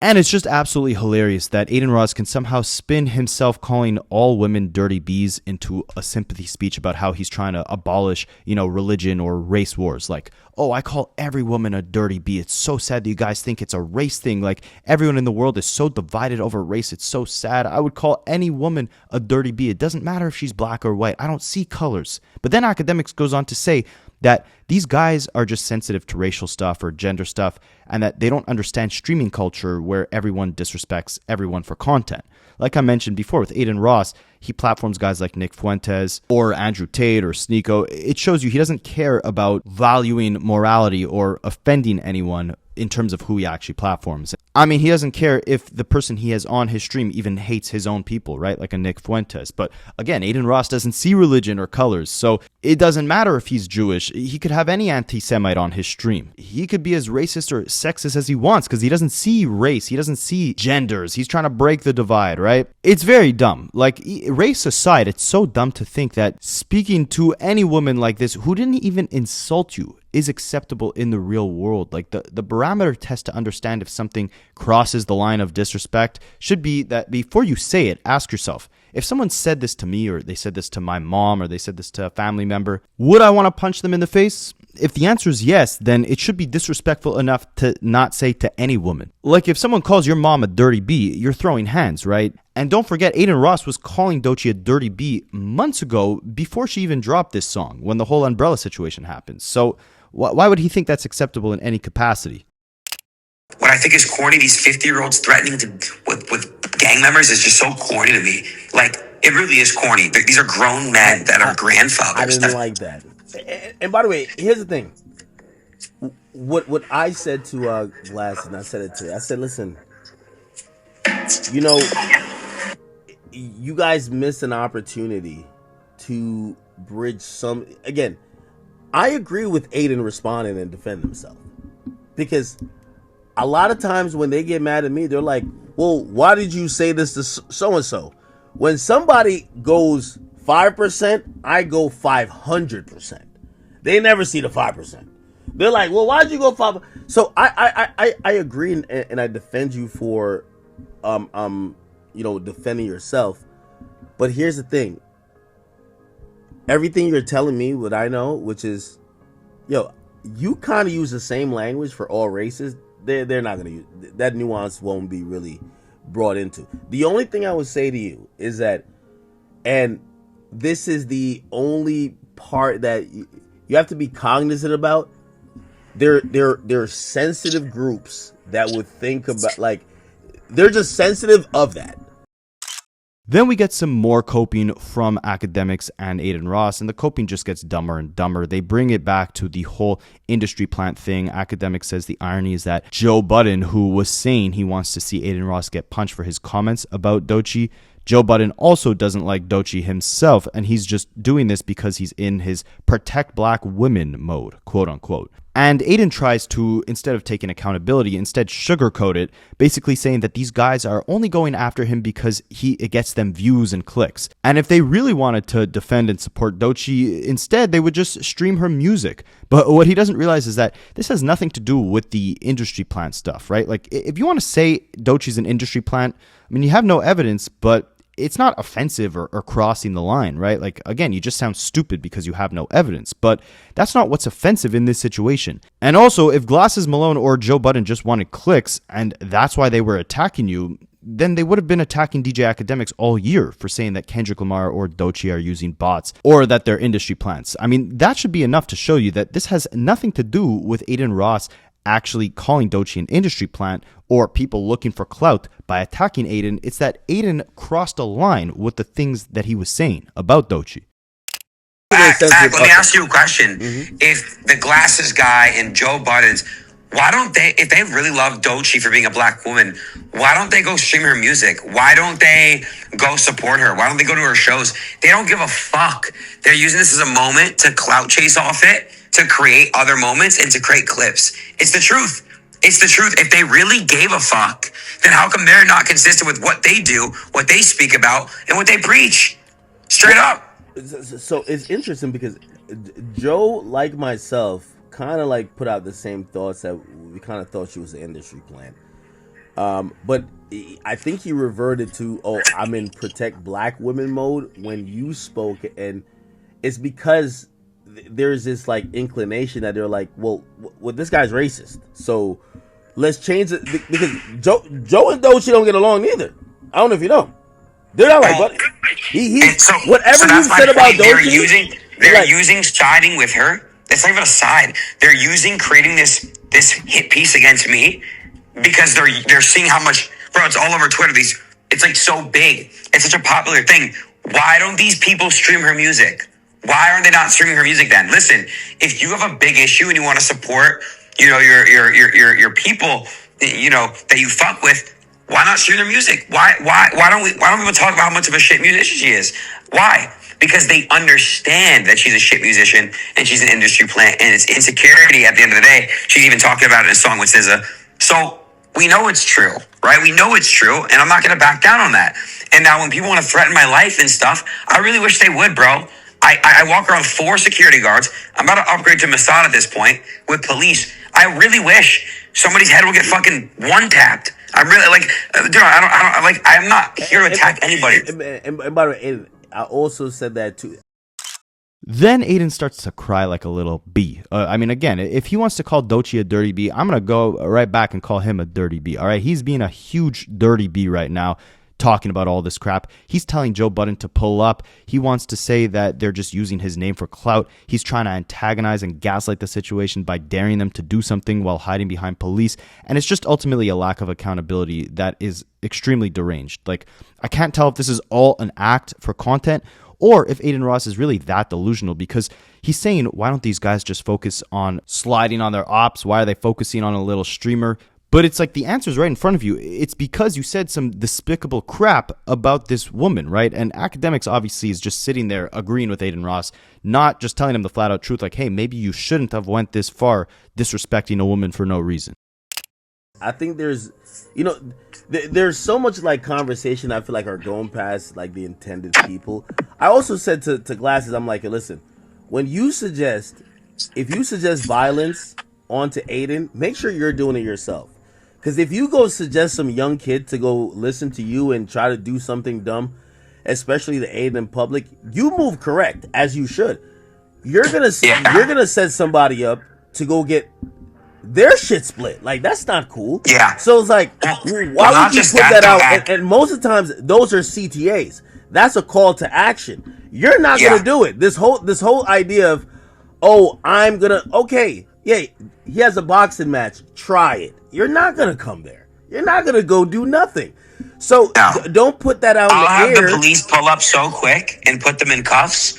C: And it's just absolutely hilarious that Adin Ross can somehow spin himself calling all women dirty bees into a sympathy speech about how he's trying to abolish, you know, religion or race wars. Like, oh, I call every woman a dirty bee. It's so sad that you guys think it's a race thing. Like, everyone in the world is so divided over race. It's so sad. I would call any woman a dirty bee. It doesn't matter if she's black or white. I don't see colors. But then Akademiks goes on to say that these guys are just sensitive to racial stuff or gender stuff, and that they don't understand streaming culture where everyone disrespects everyone for content. Like I mentioned before with Adin Ross, he platforms guys like Nick Fuentes or Andrew Tate or Sneeko. It shows you he doesn't care about valuing morality or offending anyone in terms of who he actually platforms. I mean, he doesn't care if the person he has on his stream even hates his own people, right? Like a Nick Fuentes. But again, Adin Ross doesn't see religion or colors, so it doesn't matter if he's Jewish. He could have any anti-Semite on his stream. He could be as racist or sexist as he wants because he doesn't see race. He doesn't see genders. He's trying to break the divide, right? It's very dumb. Like, race aside, it's so dumb to think that speaking to any woman like this who didn't even insult you is acceptable in the real world. Like, the barometer test to understand if something crosses the line of disrespect should be that before you say it, ask yourself, if someone said this to me, or they said this to my mom, or they said this to a family member, would I want to punch them in the face? If the answer is yes, then it should be disrespectful enough to not say to any woman. Like, if someone calls your mom a dirty bee, you're throwing hands, right? And don't forget, Adin Ross was calling Doechii a dirty bee months ago before she even dropped this song, when the whole umbrella situation happened. So why would he think that's acceptable in any capacity?
P: What I think is corny, these 50-year-olds threatening with gang members is just so corny to me. Like, it really is corny. These are grown men that are grandfathers.
H: I didn't like that. And by the way, here's the thing. What I said to Glass, and I said it to, I said, listen, you know, you guys missed an opportunity to bridge some. Again, I agree with Adin responding and defending himself, because a lot of times when they get mad at me, they're like, well, why did you say this to so-and-so? When somebody goes 5%, I go 500%. They never see the 5%. They're like, well, why'd you go 5%? So I agree and I defend you for, you know, defending yourself. But here's the thing. Everything you're telling me, what I know, which is, yo, you kind of use the same language for all races. They're not going to use that. Nuance won't be really brought into. The only thing I would say to you is that, and this is the only part that you have to be cognizant about, there are sensitive groups that would think about, like, they're just sensitive of that.
C: Then we get some more coping from Akademiks and Adin Ross, and the coping just gets dumber and dumber. They bring it back to the whole industry plant thing. Akademiks says the irony is that Joe Budden, who was saying he wants to see Adin Ross get punched for his comments about Doechii, Joe Budden also doesn't like Doechii himself, and he's just doing this because he's in his protect black women mode, quote unquote. And Adin tries to, instead of taking accountability, instead sugarcoat it, basically saying that these guys are only going after him because it gets them views and clicks. And if they really wanted to defend and support Doechii, instead they would just stream her music. But what he doesn't realize is that this has nothing to do with the industry plant stuff, right? Like, if you want to say Doechii's an industry plant, I mean, you have no evidence, but it's not offensive or crossing the line, right? Like, again, you just sound stupid because you have no evidence, but that's not what's offensive in this situation. And also, if Glasses Malone or Joe Budden just wanted clicks and that's why they were attacking you, then they would have been attacking DJ Akademiks all year for saying that Kendrick Lamar or Doechii are using bots or that they're industry plants. I mean, that should be enough to show you that this has nothing to do with Adin Ross actually calling Doechii an industry plant or people looking for clout by attacking Adin. It's that Adin crossed a line with the things that he was saying about Doechii.
P: Let me ask you a question. If the Glasses guy and Joe Budden's, why don't they, if they really love Doechii for being a black woman, why don't they go stream her music? Why don't they go support her? Why don't they go to her shows? They don't give a fuck. They're using this as a moment to clout chase off it, to create other moments and to create clips. It's the truth. It's the truth. If they really gave a fuck, then how come they're not consistent with what they do, what they speak about, and what they preach? Straight up.
H: So it's interesting because Joe, like myself, kind of like put out the same thoughts that we kind of thought she was an industry plant. But I think he reverted to, I'm in protect black women mode when you spoke, and it's because there's this like inclination that they're like, well, this guy's racist, so let's change it because Joe and Doechii don't get along either. I don't know if you know. They're not like, but whatever you said about Doechii,
P: they're using siding with her. It's not even a side. They're using creating this hit piece against me because they're seeing how much, bro. It's all over Twitter. It's like so big. It's such a popular thing. Why don't these people stream her music? Why aren't they not streaming her music then? Listen, if you have a big issue and you want to support, your people, that you fuck with, why not stream their music? Why don't people talk about how much of a shit musician she is? Why? Because they understand that she's a shit musician and she's an industry plant and it's insecurity at the end of the day. She's even talking about it in a song with SZA. So we know it's true, right? We know it's true, and I'm not going to back down on that. And now when people want to threaten my life and stuff, I really wish they would, bro. I walk around 4 security guards. I'm about to upgrade to Mossad at this point with police. I really wish somebody's head will get fucking one-tapped. I'm really like, dude, I'm not here to attack anybody.
H: And by the way, I also said that too.
C: Then Adin starts to cry like a little bee. I mean, again, if he wants to call Doechii a dirty bee, I'm going to go right back and call him a dirty bee. All right. He's being a huge dirty bee right now, talking about all this crap. He's telling Joe Budden to pull up. He wants to say that they're just using his name for clout. He's trying to antagonize and gaslight the situation by daring them to do something while hiding behind police. And it's just ultimately a lack of accountability that is extremely deranged. Like, I can't tell if this is all an act for content or if Adin Ross is really that delusional, because he's saying, why don't these guys just focus on sliding on their ops? Why are they focusing on a little streamer? But it's like the answer's right in front of you. It's because you said some despicable crap about this woman, right? And Akademiks obviously is just sitting there agreeing with Adin Ross, not just telling him the flat out truth, like, hey, maybe you shouldn't have went this far disrespecting a woman for no reason.
H: I think there's so much like conversation I feel like are going past like the intended people. I also said to Glasses, I'm like, listen, if you suggest violence onto Adin, make sure you're doing it yourself. Because if you go suggest some young kid to go listen to you and try to do something dumb, especially the Adin in public, you move correct, as you should. You're gonna set somebody up to go get their shit split. Like, that's not cool.
P: Yeah.
H: So it's like, why would you put that out? And most of the times, those are CTAs. That's a call to action. You're not gonna do it. This whole idea of, he has a boxing match. Try it. You're not gonna come there. You're not gonna go do nothing. So don't put that out
P: I'll
H: in the
P: have
H: air.
P: the police pull up so quick and put them in cuffs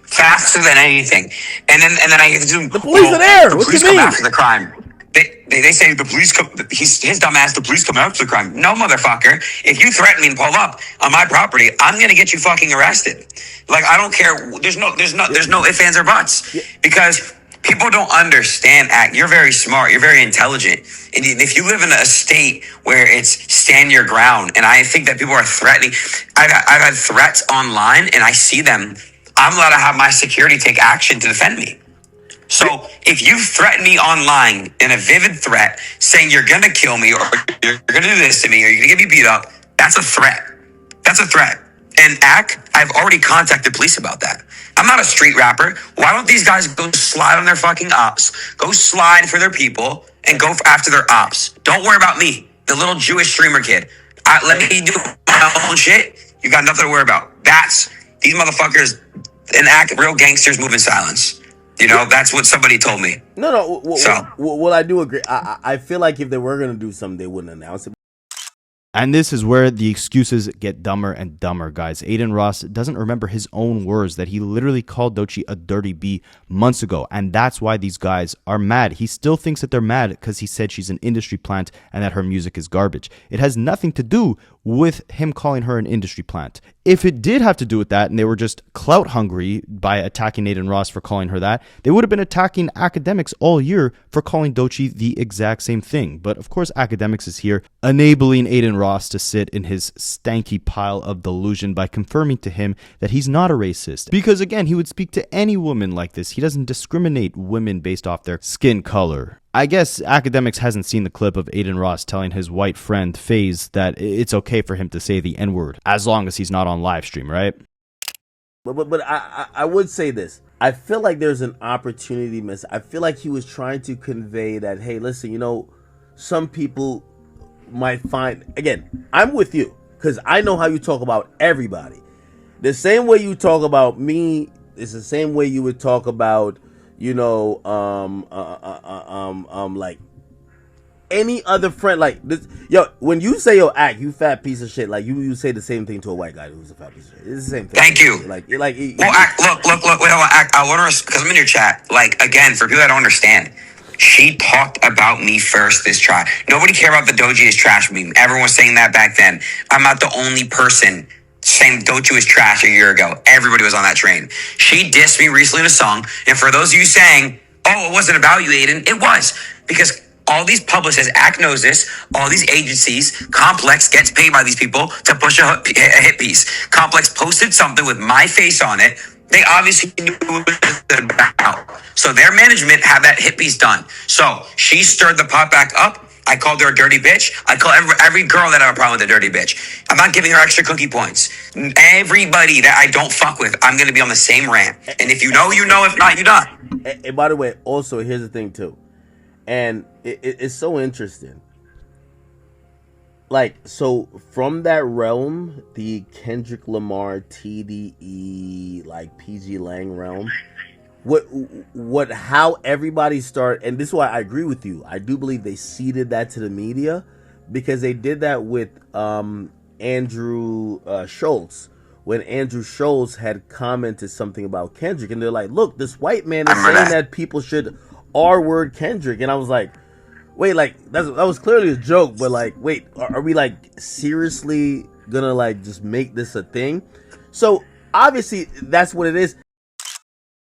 P: faster than anything. And then I hear the
H: police are there.
P: The
H: What
P: police
H: you
P: come
H: mean?
P: after the crime. They say the police come. His dumb ass. The police come after the crime. No, motherfucker. If you threaten me and pull up on my property, I'm gonna get you fucking arrested. Like, I don't care. There's no ifs, ands, or buts, because people don't understand. You're very smart. You're very intelligent. And if you live in a state where it's stand your ground, and I think that people are threatening. I've had threats online, and I see them. I'm allowed to have my security take action to defend me. So if you threaten me online in a vivid threat, saying you're gonna kill me, or you're gonna do this to me, or you're gonna get me beat up, that's a threat. That's a threat. And I've already contacted police about that. I'm not a street rapper. Why don't these guys go slide on their fucking ops, go slide for their people, and go after their ops? Don't worry about me, the little Jewish streamer kid. Let me do my own shit. You got nothing to worry about. These motherfuckers and real gangsters move in silence. You know, that's what somebody told me.
H: No. Well, I do agree. I feel like if they were gonna do something, they wouldn't announce it.
C: And this is where the excuses get dumber and dumber, guys. Adin Ross doesn't remember his own words that he literally called Doechii a dirty B months ago. And that's why these guys are mad. He still thinks that they're mad because he said she's an industry plant and that her music is garbage. It has nothing to do with him calling her an industry plant. If it did have to do with that and they were just clout hungry by attacking Adin Ross for calling her that, they would have been attacking Akademiks all year for calling Doechii the exact same thing. But of course, Akademiks is here enabling Adin Ross to sit in his stanky pile of delusion by confirming to him that he's not a racist. Because again, he would speak to any woman like this. He doesn't discriminate women based off their skin color. I guess Akademiks hasn't seen the clip of Adin Ross telling his white friend FaZe that it's okay for him to say the N-word as long as he's not on live stream, right?
H: But I would say this. I feel like there's an opportunity miss. I feel like he was trying to convey that, hey, listen, you know, some people might find, again, I'm with you because I know how you talk about everybody. The same way you talk about me is the same way you would talk about, you know, like any other friend, like this. Yo, when you say yo, act, you fat piece of shit, like you say the same thing to a white guy who's a fat piece of shit. It's the same thing.
P: Thank you.
H: Like
P: well, act, look, wait, hold on, act. I want to, because I'm in your chat. Like, again, for people that don't understand, she talked about me first this try. Nobody cared about the Doechii is trash meme. Everyone was saying that back then. I'm not the only person saying Doechii was trash a year ago. Everybody was on that train. She dissed me recently in a song, and for those of you saying, oh, it wasn't about you, Adin, it was. Because all these publicists, Act knows this, all these agencies, Complex gets paid by these people to push a hit piece. Complex posted something with my face on it. They obviously knew what it was about. So their management had that hit piece done. So she stirred the pot back up. I called her a dirty bitch. I call every girl that I have a problem with a dirty bitch. I'm not giving her extra cookie points. Everybody that I don't fuck with, I'm going to be on the same rant. And if you know, you know. If not, you don't.
H: And by the way, also, here's the thing, too. And it's so interesting. Like, so from that realm, the Kendrick Lamar, TDE, like PG Lang realm, how everybody started, and this is why I agree with you. I do believe they ceded that to the media because they did that with Andrew Schultz. When Andrew Schultz had commented something about Kendrick, and they're like, look, this white man is saying that people should R-word Kendrick. And I was like, wait, like, that was clearly a joke, but like, wait, are we like seriously gonna like just make this a thing? So obviously that's what it is.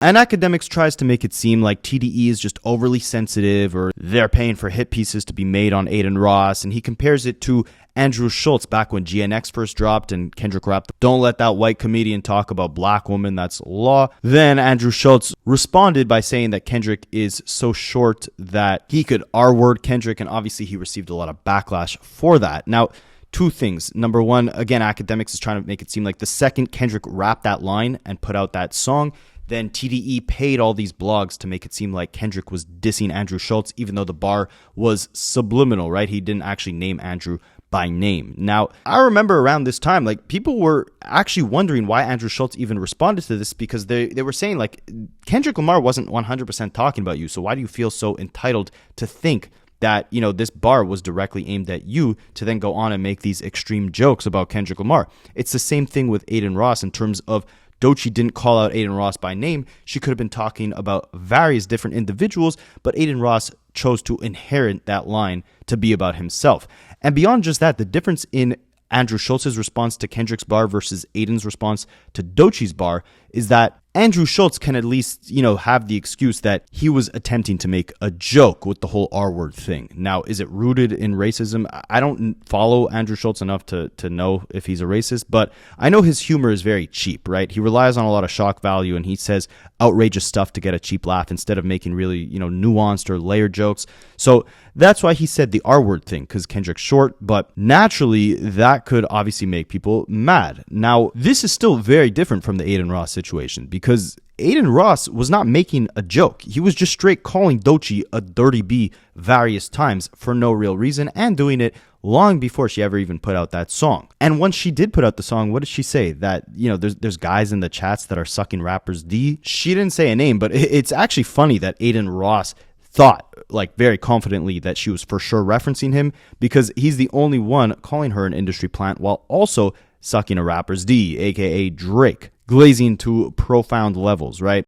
C: And Akademiks tries to make it seem like TDE is just overly sensitive or they're paying for hit pieces to be made on Adin Ross, and he compares it to Andrew Schultz back when GNX first dropped and Kendrick rapped, "Don't let that white comedian talk about black women, that's law." Then Andrew Schultz responded by saying that Kendrick is so short that he could R-word Kendrick, and obviously he received a lot of backlash for that. Now, two things. Number one, again, Akademiks is trying to make it seem like the second Kendrick rapped that line and put out that song, then TDE paid all these blogs to make it seem like Kendrick was dissing Andrew Schultz, even though the bar was subliminal, right? He didn't actually name Andrew by name. Now, I remember around this time, like, people were actually wondering why Andrew Schultz even responded to this, because they were saying, like, Kendrick Lamar wasn't 100% talking about you, so why do you feel so entitled to think that, you know, this bar was directly aimed at you to then go on and make these extreme jokes about Kendrick Lamar. It's the same thing with Adin Ross in terms of Doechii didn't call out Adin Ross by name. She could have been talking about various different individuals, but Adin Ross chose to inherit that line to be about himself. And beyond just that, the difference in Andrew Schultz's response to Kendrick's bar versus Adin's response to Doechii's bar is that Andrew Schultz can at least, you know, have the excuse that he was attempting to make a joke with the whole R-word thing. Now, is it rooted in racism? I don't follow Andrew Schultz enough to know if he's a racist, but I know his humor is very cheap, right? He relies on a lot of shock value, and he says outrageous stuff to get a cheap laugh instead of making really, you know, nuanced or layered jokes. So that's why he said the R-word thing, because Kendrick's short, but naturally, that could obviously make people mad. Now, this is still very different from the Adin Ross situation, because Adin Ross was not making a joke. He was just straight calling Doechii a dirty B various times for no real reason, and doing it long before she ever even put out that song. And once she did put out the song, what did she say? That, you know, there's guys in the chats that are sucking rappers D? She didn't say a name, but it's actually funny that Adin Ross thought, like, very confidently that she was for sure referencing him, because he's the only one calling her an industry plant while also sucking a rapper's D, aka Drake, glazing to profound levels, right?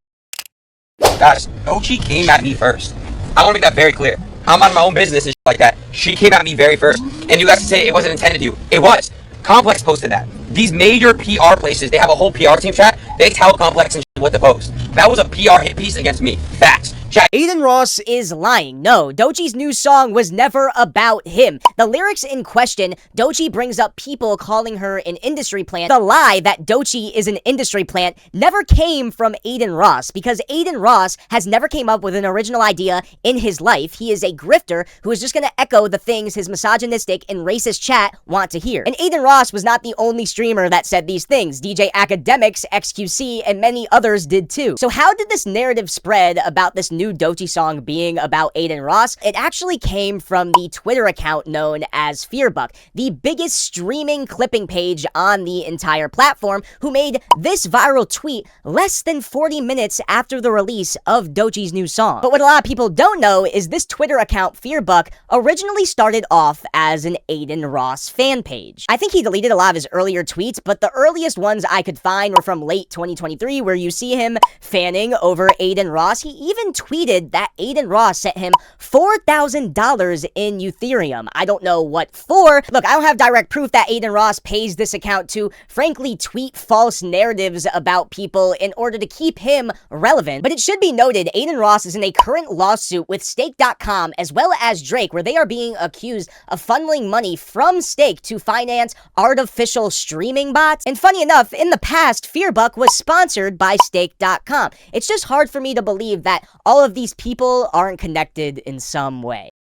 A: Guys, Doechii came at me first. I want to make that very clear. I'm on my own business and shit like that. She came at me very first. And you guys can say it wasn't intended to. It was. Complex posted that. These major PR places, they have a whole PR team chat. They tell Complex and shit what to post. That was a PR hit piece against me. Facts.
Q: Adin Ross is lying. No, Doechii's new song was never about him. The lyrics in question, Doechii brings up people calling her an industry plant. The lie that Doechii is an industry plant never came from Adin Ross, because Adin Ross has never came up with an original idea in his life. He is a grifter who is just going to echo the things his misogynistic and racist chat want to hear. And Adin Ross was not the only streamer that said these things. DJ Akademiks, XQC, and many others did too. So how did this narrative spread about this new Doechii song being about Adin Ross? It actually came from the Twitter account known as Fearbuck, the biggest streaming clipping page on the entire platform, who made this viral tweet less than 40 minutes after the release of Doechii's new song. But what a lot of people don't know is this Twitter account, Fearbuck, originally started off as an Adin Ross fan page. I think he deleted a lot of his earlier tweets, but the earliest ones I could find were from late 2023, where you see him fanning over Adin Ross. He even tweeted that Adin Ross sent him $4,000 in Ethereum. I don't know what for. Look, I don't have direct proof that Adin Ross pays this account to, frankly, tweet false narratives about people in order to keep him relevant. But it should be noted, Adin Ross is in a current lawsuit with Stake.com as well as Drake, where they are being accused of funneling money from Stake to finance artificial streaming bots. And funny enough, in the past, Fearbuck was sponsored by Stake.com. It's just hard for me to believe that all of these people aren't connected in some way.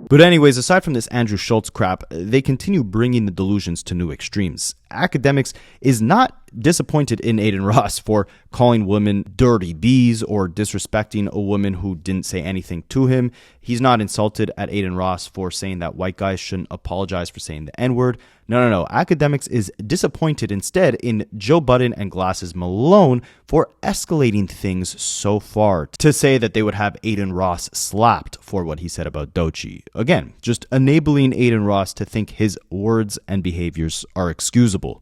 C: But anyways, aside from this Andrew Schultz crap, they continue bringing the delusions to new extremes. Akademiks is not disappointed in Adin Ross for calling women dirty bees or disrespecting a woman who didn't say anything to him. He's not insulted at Adin Ross for saying that white guys shouldn't apologize for saying the N-word. No. Akademiks is disappointed instead in Joe Budden and Glasses Malone for escalating things so far to say that they would have Adin Ross slapped for what he said about Doechii. Again, just enabling Adin Ross to think his words and behaviors are excusable.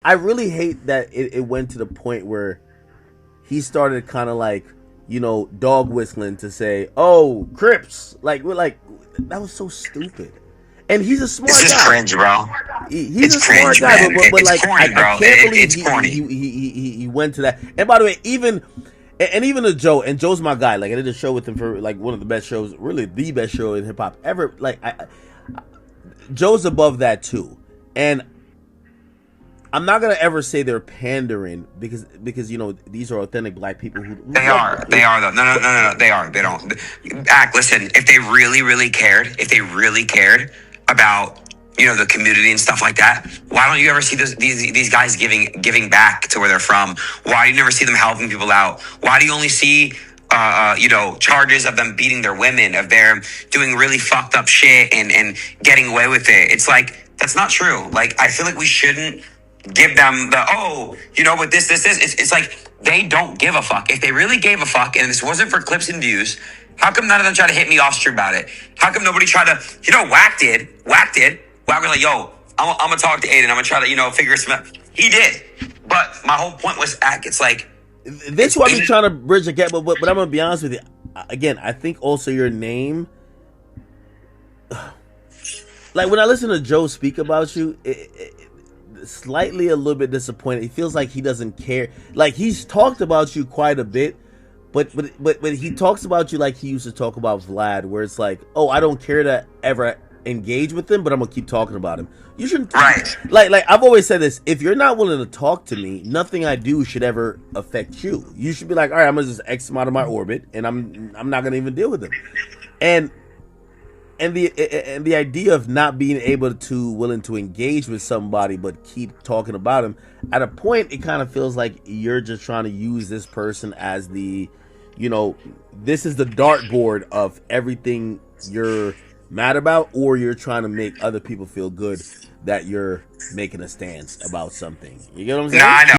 H: I really hate that it went to the point where he started kind of like, you know, dog whistling to say, "Oh, Crips," like we're like, that was so stupid. And he's a smart guy.
P: It's just cringe, bro.
H: He's a
P: cringe,
H: smart guy,
P: man.
H: but
P: It's
H: like,
P: corny,
H: I
P: bro.
H: can't believe
P: It's corny.
H: he went to that. And by the way, even to Joe, and Joe's my guy. Like, I did a show with him for like one of the best shows, really the best show in hip hop ever. Like, Joe's above that too. And I'm not gonna ever say they're pandering because you know these are authentic black people who
P: They are though. No. They are. They don't. Listen, if they really cared about, you know, the community and stuff like that, why don't you ever see these guys giving back to where they're from? Why do you never see them helping people out? Why do you only see you know, charges of them beating their women, of them doing really fucked up shit and getting away with it? It's like, that's not true. Like, I feel like we shouldn't give them the, oh, you know, but this. It's like, they don't give a fuck. If they really gave a fuck and this wasn't for clips and views, How come none of them try to hit me off street about it? How come nobody tried to, Wack did. Wack was like, yo, I'm gonna talk to Adin. I'm gonna try to, figure something out. He did. But my whole point was, it's like,
H: this is why I'm trying to bridge the gap, but I'm gonna be honest with you. Again, I think also your name, like when I listen to Joe speak about you, slightly a little bit disappointed. It feels like he doesn't care. Like he's talked about you quite a bit, but he talks about you like he used to talk about Vlad, where it's like, oh, I don't care to ever engage with him, but I'm gonna keep talking about him. You shouldn't.
P: Right.
H: Like I've always said this: if you're not willing to talk to me, nothing I do should ever affect you. You should be like, all right, I'm gonna just X him out of my orbit, and I'm not gonna even deal with him. And the idea of not being willing to engage with somebody but keep talking about him, at a point it kind of feels like you're just trying to use this person as the, this is the dartboard of everything you're mad about, or you're trying to make other people feel good that you're making a stance about something. You get what I'm saying?
P: I know.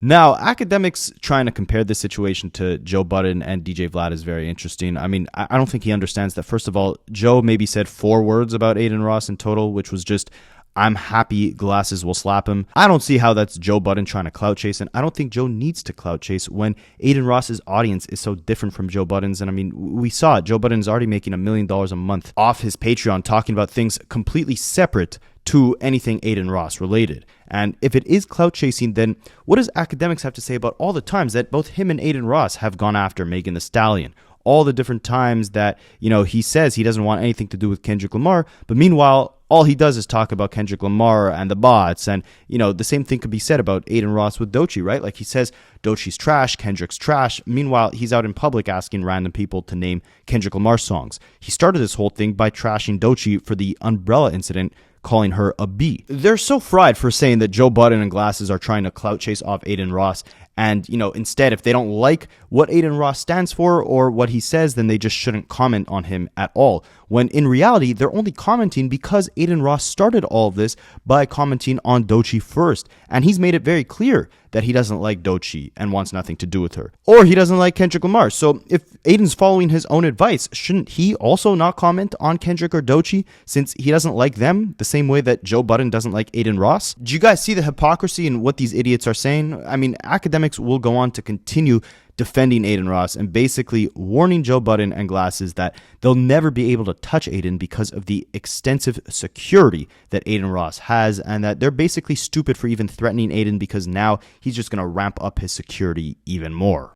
C: Now, Akademiks trying to compare this situation to Joe Budden and DJ Vlad is very interesting. I mean, I don't think he understands that, first of all, Joe maybe said 4 words about Adin Ross in total, which was just, I'm happy Glasses will slap him. I don't see how that's Joe Budden trying to clout chase, and I don't think Joe needs to clout chase when Adin Ross's audience is so different from Joe Budden's. And I mean, we saw it. Joe Budden's already making $1 million a month off his Patreon talking about things completely separate to anything Adin Ross related. And if it is clout chasing, then what does Akademiks have to say about all the times that both him and Adin Ross have gone after Megan Thee Stallion? All the different times that, he says he doesn't want anything to do with Kendrick Lamar, but meanwhile, all he does is talk about Kendrick Lamar and the bots. And, the same thing could be said about Adin Ross with Doechii, right? Like he says, Doechii's trash, Kendrick's trash. Meanwhile, he's out in public asking random people to name Kendrick Lamar songs. He started this whole thing by trashing Doechii for the umbrella incident, calling her a B. They're so fried for saying that Joe Budden and Glasses are trying to clout chase off Adin Ross. And, instead, if they don't like what Adin Ross stands for or what he says, then they just shouldn't comment on him at all. When in reality, they're only commenting because Adin Ross started all of this by commenting on Doechii first. And he's made it very clear that he doesn't like Doechii and wants nothing to do with her. Or he doesn't like Kendrick Lamar. So if Adin's following his own advice, shouldn't he also not comment on Kendrick or Doechii since he doesn't like them the same way that Joe Budden doesn't like Adin Ross? Do you guys see the hypocrisy in what these idiots are saying? I mean, Akademiks will go on to continue defending Adin Ross and basically warning Joe Budden and Glasses that they'll never be able to touch Adin because of the extensive security that Adin Ross has, and that they're basically stupid for even threatening Adin because now he's just going to ramp up his security even more.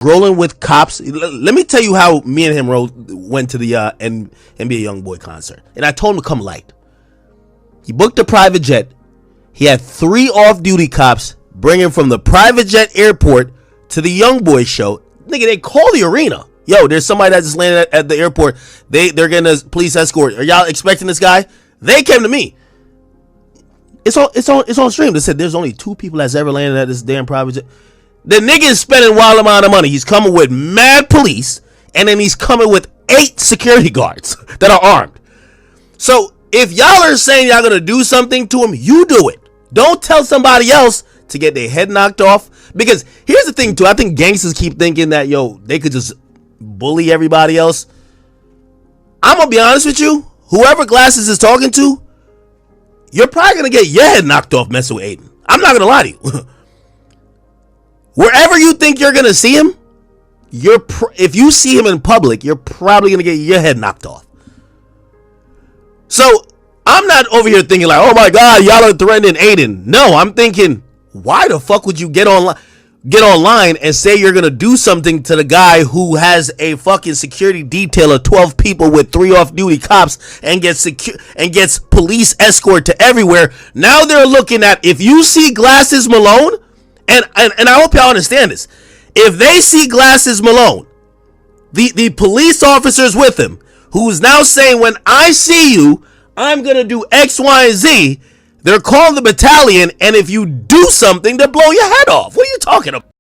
H: Rolling with cops. Let me tell you how me and him went to the NBA YoungBoy concert. And I told him to come light. He booked a private jet. He had 3 off-duty cops bring him from the private jet airport to the YoungBoy show. Nigga, they call the arena. Yo, there's somebody that just landed at the airport. They're getting a police escort. Are y'all expecting this guy? They came to me. It's on stream. They said there's only 2 people that's ever landed at this damn private jet. The nigga is spending wild amount of money. He's coming with mad police, and then he's coming with 8 security guards that are armed. So if y'all are saying y'all gonna do something to him, you do it. Don't tell somebody else to get their head knocked off. Because here's the thing too, I think gangsters keep thinking that, they could just bully everybody else. I'm gonna be honest with you, whoever Glasses is talking to, you're probably gonna get your head knocked off messing with Adin. I'm not gonna lie to you. Wherever you think you're gonna see him, if you see him in public, you're probably gonna get your head knocked off. So I'm not over here thinking like, oh my God, y'all are threatening Adin. No, I'm thinking, why the fuck would you get online and say you're gonna do something to the guy who has a fucking security detail of 12 people with 3 off-duty cops and gets police escort to everywhere? Now they're looking at, if you see Glasses Malone, and I hope y'all understand this, if they see Glasses Malone, the police officers with him, who's now saying, when I see you, I'm gonna do X, Y, and Z, they're calling the battalion, and if you do something, they'll blow your head off. What are you talking about?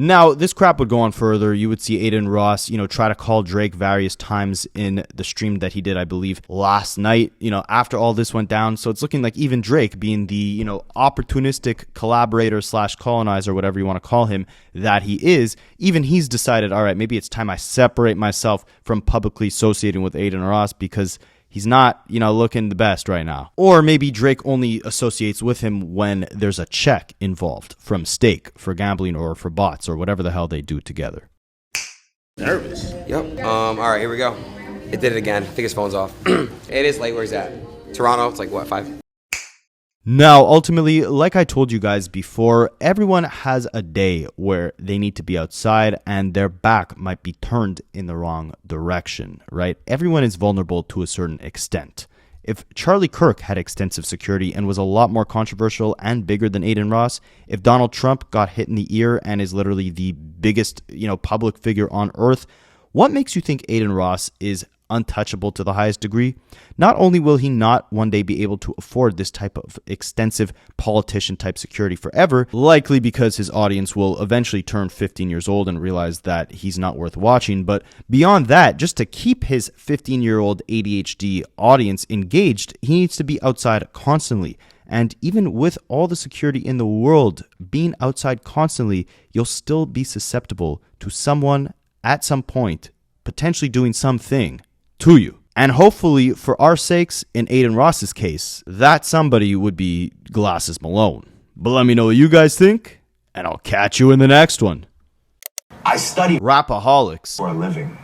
C: Now, this crap would go on further. You would see Adin Ross, try to call Drake various times in the stream that he did, I believe, last night, after all this went down. So it's looking like even Drake, being the, opportunistic collaborator / colonizer, whatever you want to call him, that he is, even he's decided, all right, maybe it's time I separate myself from publicly associating with Adin Ross because he's not, looking the best right now. Or maybe Drake only associates with him when there's a check involved from stake for gambling or for bots or whatever the hell they do together.
A: Nervous. Yep. All right, here we go. It did it again. I think his phone's off. It is late. Where's that? Toronto. It's like, what, 5?
C: Now, ultimately, like I told you guys before, everyone has a day where they need to be outside and their back might be turned in the wrong direction, right? Everyone is vulnerable to a certain extent. If Charlie Kirk had extensive security and was a lot more controversial and bigger than Adin Ross, if Donald Trump got hit in the ear and is literally the biggest, public figure on earth, what makes you think Adin Ross is untouchable to the highest degree? Not only will he not one day be able to afford this type of extensive politician type security forever, likely because his audience will eventually turn 15 years old and realize that he's not worth watching, but beyond that, just to keep his 15-year-old ADHD audience engaged, he needs to be outside constantly. And even with all the security in the world, being outside constantly, you'll still be susceptible to someone at some point potentially doing something to you. And hopefully, for our sakes, in Adin Ross's case, that somebody would be Glasses Malone. But let me know what you guys think, and I'll catch you in the next one.
D: I study
C: Rapaholics
D: for a living.